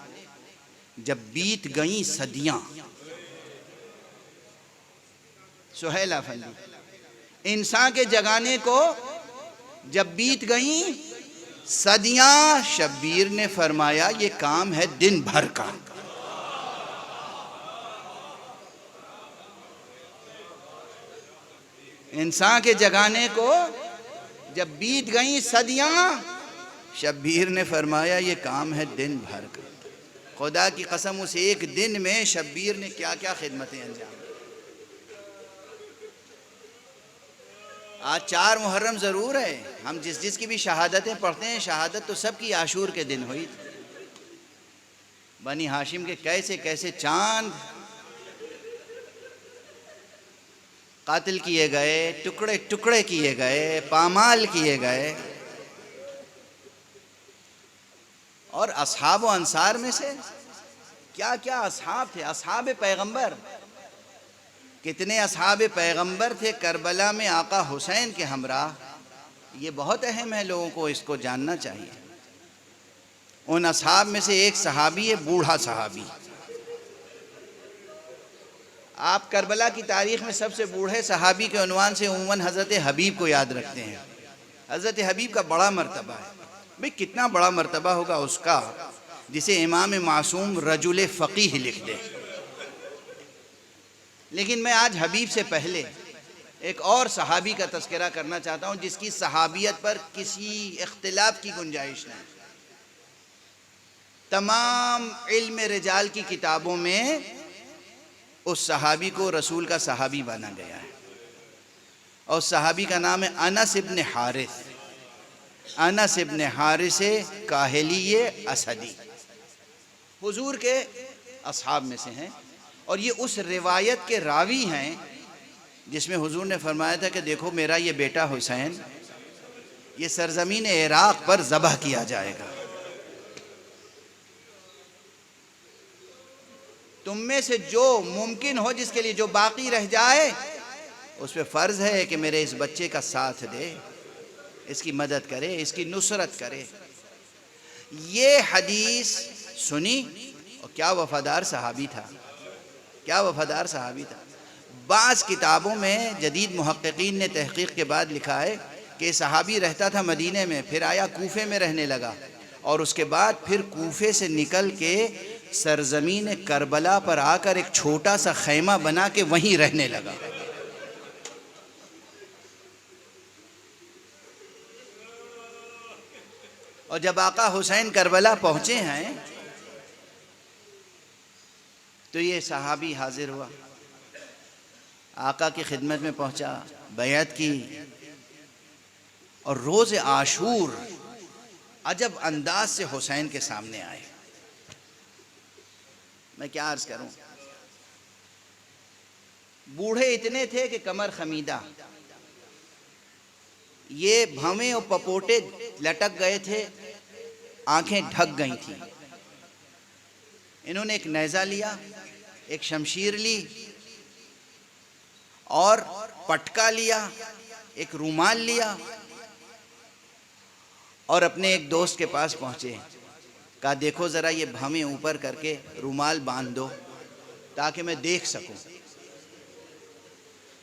جب بیت گئیں صدیاں، سہیل آفندی، انسان کے جگانے کو جب بیت گئیں صدیاں، شبیر نے فرمایا یہ کام ہے دن بھر کا۔ انسان کے جگانے کو جب بیت گئیں صدیاں، شبیر نے فرمایا یہ کام ہے دن بھر کا۔ خدا کی قسم اس ایک دن میں شبیر نے کیا کیا خدمتیں انجام دی۔ آج 4 محرم ضرور ہے، ہم جس کی بھی شہادتیں پڑھتے ہیں، شہادت تو سب کی عاشور کے دن ہوئی تھی۔ بنی ہاشم کے کیسے کیسے چاند قاتل کیے گئے، ٹکڑے ٹکڑے کیے گئے، پامال کیے گئے، اور اصحاب و انصار میں سے کیا کیا اصحاب تھے، اصحاب پیغمبر، کتنے اصحاب پیغمبر تھے کربلا میں آقا حسین کے ہمراہ۔ یہ بہت اہم ہے، لوگوں کو اس کو جاننا چاہیے۔ ان اصحاب میں سے ایک صحابی ہے، بوڑھا صحابی۔ آپ کربلا کی تاریخ میں سب سے بوڑھے صحابی کے عنوان سے عموماً حضرت حبیب کو یاد رکھتے ہیں۔ حضرت حبیب کا بڑا مرتبہ ہے، بھئی کتنا بڑا مرتبہ ہوگا اس کا جسے امام معصوم رجل فقیہ لکھ دے۔ لیکن میں آج حبیب سے پہلے ایک اور صحابی کا تذکرہ کرنا چاہتا ہوں جس کی صحابیت پر کسی اختلاف کی گنجائش نہیں۔ تمام علم رجال کی کتابوں میں اس صحابی کو رسول کا صحابی بنا گیا ہے، اور صحابی کا نام ہے انس ابن حارث، انس ابن حارث کاہلی اسدی، حضور کے اصحاب میں سے ہیں، اور یہ اس روایت کے راوی ہیں جس میں حضور نے فرمایا تھا کہ دیکھو میرا یہ بیٹا حسین یہ سرزمین عراق پر ذبح کیا جائے گا۔ تم میں سے جو ممکن ہو، جس کے لیے جو باقی رہ جائے، اس پہ فرض ہے کہ میرے اس بچے کا ساتھ دے، اس کی مدد کرے، اس کی نصرت کرے۔ یہ حدیث سنی، اور کیا وفادار صحابی تھا، کیا وفادار صحابی تھا۔ بعض کتابوں میں جدید محققین نے تحقیق کے بعد لکھا ہے کہ صحابی رہتا تھا مدینے میں، پھر آیا کوفے میں رہنے لگا، اور اس کے بعد پھر کوفے سے نکل کے سرزمین کربلا پر آ کر ایک چھوٹا سا خیمہ بنا کے وہیں رہنے لگا۔ اور جب آقا حسین کربلا پہنچے ہیں تو یہ صحابی حاضر ہوا، آقا کی خدمت میں پہنچا، بیعت کی، اور روز عاشور عجب انداز سے حسین کے سامنے آئے۔ میں کیا عرض کروں، بوڑھے اتنے تھے کہ کمر خمیدہ، یہ بھویں اور پپوٹے لٹک گئے تھے، آنکھیں ڈھک گئی تھیں۔ انہوں نے ایک نیزہ لیا، ایک شمشیر لی، اور پٹکا لیا، ایک رومال لیا، اور اپنے ایک دوست کے پاس پہنچے، کہا دیکھو ذرا یہ بھویں اوپر کر کے رومال باندھ دو تاکہ میں دیکھ سکوں،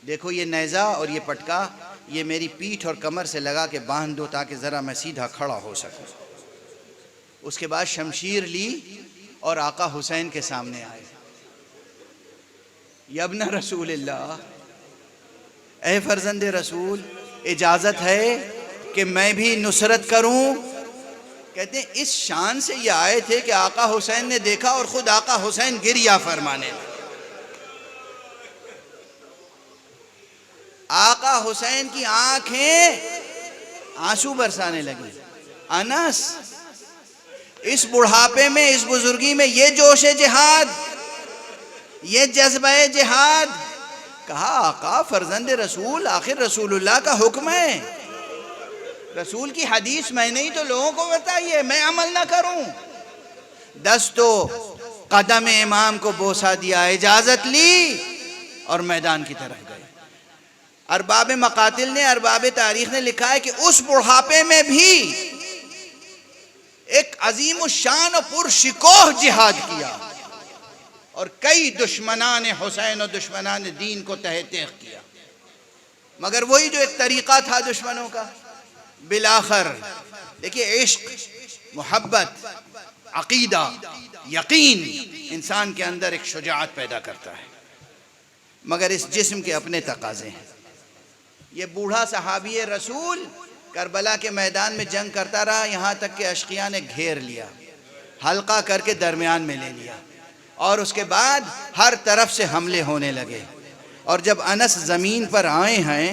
دیکھو یہ نیزہ اور یہ پٹکا یہ میری پیٹھ اور کمر سے لگا کے باندھ دو تاکہ ذرا میں سیدھا کھڑا ہو سکوں۔ اس کے بعد شمشیر لی اور آقا حسین کے سامنے آئے، یا ابن رسول اللہ، اے فرزند رسول، اجازت ہے کہ میں بھی نصرت کروں؟ کہتے ہیں اس شان سے یہ آئے تھے کہ آقا حسین نے دیکھا اور خود آقا حسین گریہ فرمانے لگے۔ آقا حسین کی آنکھیں آنسو برسانے لگی۔ انس، اس بڑھاپے میں، اس بزرگی میں یہ جوش جہاد، یہ جذبہ جہاد؟ کہا آقا فرزند رسول، آخر رسول اللہ کا حکم ہے، رسول کی حدیث میں نہیں تو لوگوں کو بتائیے، میں عمل نہ کروں؟ دست و قدم امام کو بوسہ دیا، اجازت لی اور میدان کی طرف گئے۔ ارباب مقاتل نے، ارباب تاریخ نے لکھا ہے کہ اس بڑھاپے میں بھی ایک عظیم الشان و پرشکوہ جہاد کیا، اور کئی دشمنان حسین و دشمنان دین کو تہہ تیغ کیا، مگر وہی جو ایک طریقہ تھا دشمنوں کا، بالآخر دیکھیے عشق، محبت، عقیدہ، یقین انسان کے اندر ایک شجاعت پیدا کرتا ہے، مگر اس جسم کے اپنے تقاضے ہیں۔ یہ بوڑھا صحابی رسول کربلا کے میدان میں جنگ کرتا رہا، یہاں تک کہ اشقیاء نے گھیر لیا، حلقہ کر کے درمیان میں لے لیا، اور اس کے بعد ہر طرف سے حملے ہونے لگے۔ اور جب انس زمین پر آئے ہیں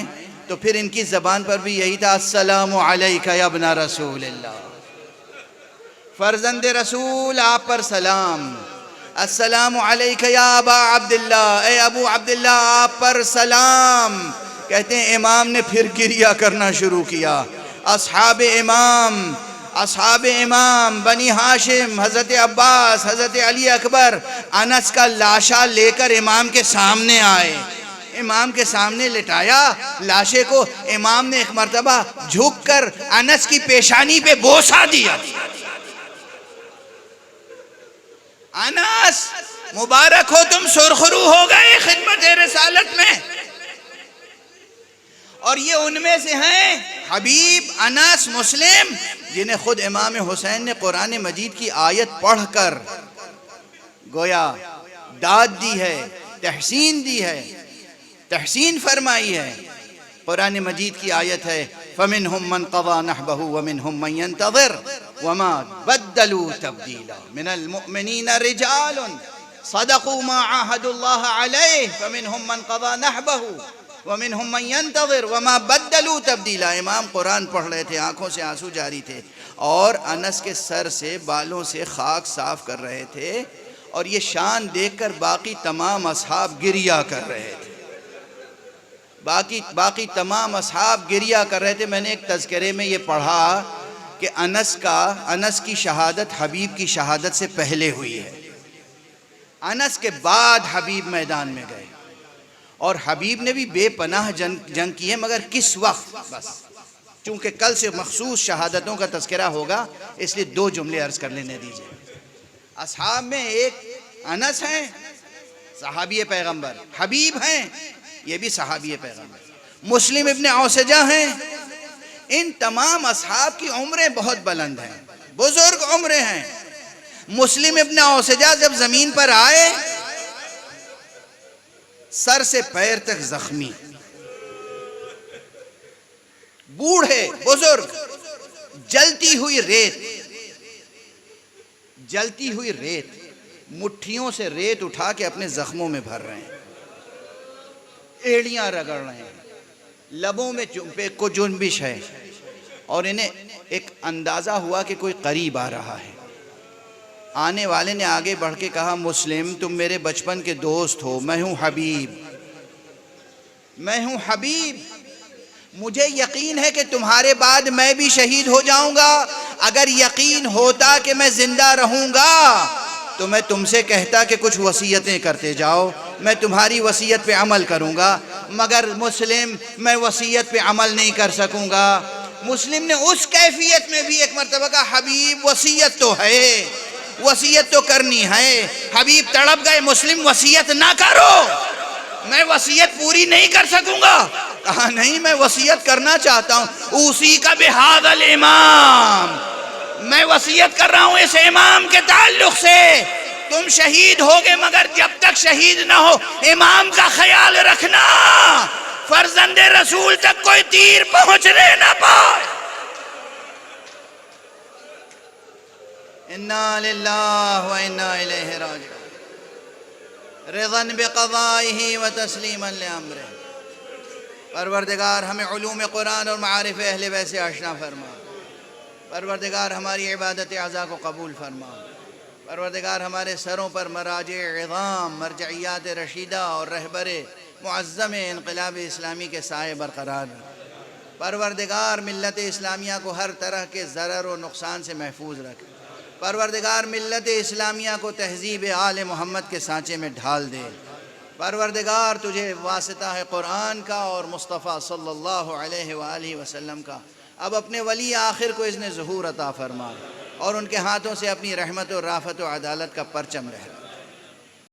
تو پھر ان کی زبان پر بھی یہی تھا، السلام علیکہ یا ابن رسول اللہ، فرزند رسول آپ پر سلام، السلام علیکہ یا ابا عبداللہ، اے ابو عبداللہ آپ پر سلام۔ کہتے ہیں امام نے پھر گریہ کرنا شروع کیا۔ اصحاب امام بنی ہاشم، حضرت عباس، حضرت علی اکبر انس کا لاشا لے کر امام کے سامنے آئے، امام کے سامنے لٹایا لاشے کو، امام نے ایک مرتبہ جھک کر انس کی پیشانی پہ بوسہ دیا۔ انس مبارک ہو، تم سرخرو ہو گئے خدمت رسالت میں۔ اور یہ ان میں سے ہیں حبیب، انس، مسلم، جنہیں خود امام حسین نے قرآن مجید کی آیت پڑھ کر گویا داد دی ہے، تحسین دی ہے، تحسین فرمائی ہے۔ قرآن مجید کی آیت ہے، فَمِنْهُمْ مَنْ قَضَى نَحْبَهُ وَمِنْهُمْ مَنْ يَنْتَظِرُ وَمَا بَدَّلُوا تَبْدِيلًا مِنَ الْمُؤْمِنِينَ رِجَالٌ صَدَقُوا مَا عَاهَدُوا اللَّهَ عَلَيْهِ فَمِنْهُمْ مَنْ قَضَى نَحْبَهُ وَمِنْهُمْ مَنْ يَنْتَظِرُ وَمَا بَدَّلُوا تَبْدِيلًا۔ امام قرآن پڑھ رہے تھے، آنکھوں سے آنسو جاری تھے، اور انس کے سر سے، بالوں سے خاک صاف کر رہے تھے، اور یہ شان دیکھ کر باقی تمام اصحاب گریہ کر رہے تھے، باقی تمام اصحاب گریہ کر رہے تھے۔ میں نے ایک تذکرے میں یہ پڑھا کہ انس کی شہادت حبیب کی شہادت سے پہلے ہوئی ہے، انس کے بعد حبیب میدان میں گئے، اور حبیب نے بھی بے پناہ جنگ کی ہے، مگر کس وقت؟ بس چونکہ کل سے مخصوص شہادتوں کا تذکرہ ہوگا، اس لیے 2 جملے عرض کر لینے دیجئے۔ اصحاب میں ایک انس ہیں، صحابی پیغمبر، حبیب ہیں، یہ بھی صحابی پیغمبر، مسلم ابن اوسجہ ہیں۔ ان تمام اصحاب کی عمریں بہت بلند ہیں، بزرگ عمریں ہیں۔ مسلم ابن اوسجہ جب زمین پر آئے، سر سے پیر تک زخمی، بوڑھے بزرگ، جلتی ہوئی ریت، مٹھیوں سے ریت اٹھا کے اپنے زخموں میں بھر رہے ہیں، ایڑیاں رگڑ رہے ہیں، لبوں میں کو جنبش ہے، اور انہیں ایک اندازہ ہوا کہ کوئی قریب آ رہا ہے۔ آنے والے نے آگے بڑھ کے کہا، مسلم تم میرے بچپن کے دوست ہو، میں ہوں حبیب، مجھے یقین ہے کہ تمہارے بعد میں بھی شہید ہو جاؤں گا۔ اگر یقین ہوتا کہ میں زندہ رہوں گا تو میں تم سے کہتا کہ کچھ وصیتیں کرتے جاؤ، میں تمہاری وصیت پہ عمل کروں گا، مگر مسلم میں وصیت پہ عمل نہیں کر سکوں گا۔ مسلم نے اس کیفیت میں بھی ایک مرتبہ کہا، حبیب وصیت تو ہے، وصیت تو کرنی ہے۔ حبیب تڑپ گئے، مسلم وصیت نہ کرو، میں وصیت پوری نہیں کر سکوں گا۔ کہا نہیں، میں وصیت کرنا چاہتا ہوں، اسی کا بہذا الامام، میں وصیت کر رہا ہوں اس امام کے تعلق سے، تم شہید ہوگے مگر جب تک شہید نہ ہو امام کا خیال رکھنا، فرزند رسول تک کوئی تیر پہنچنے نہ پائے۔ انا للہ و انا الیہ راجعون، رضا بقضائہ و تسلیما لامرہ۔ پروردگار ہمیں علوم قرآن اور معارف اہل بیت سے آشنا فرما، پروردگار ہماری عبادت اعضاء کو قبول فرما، پروردگار ہمارے سروں پر مراجع عظام، مرجعیات رشیدہ اور رہبر معظم انقلاب اسلامی کے سائے برقرار رکھ۔ پروردگار ملت اسلامیہ کو ہر طرح کے ضرر و نقصان سے محفوظ رکھ۔ پروردگار ملت اسلامیہ کو تہذیب آل محمد کے سانچے میں ڈھال دے۔ پروردگار تجھے واسطہ ہے قرآن کا اور مصطفیٰ صلی اللہ علیہ وآلہ وسلم کا، اب اپنے ولی آخر کو اذن ظہور عطا فرما، اور ان کے ہاتھوں سے اپنی رحمت و رافت و عدالت کا پرچم رہے۔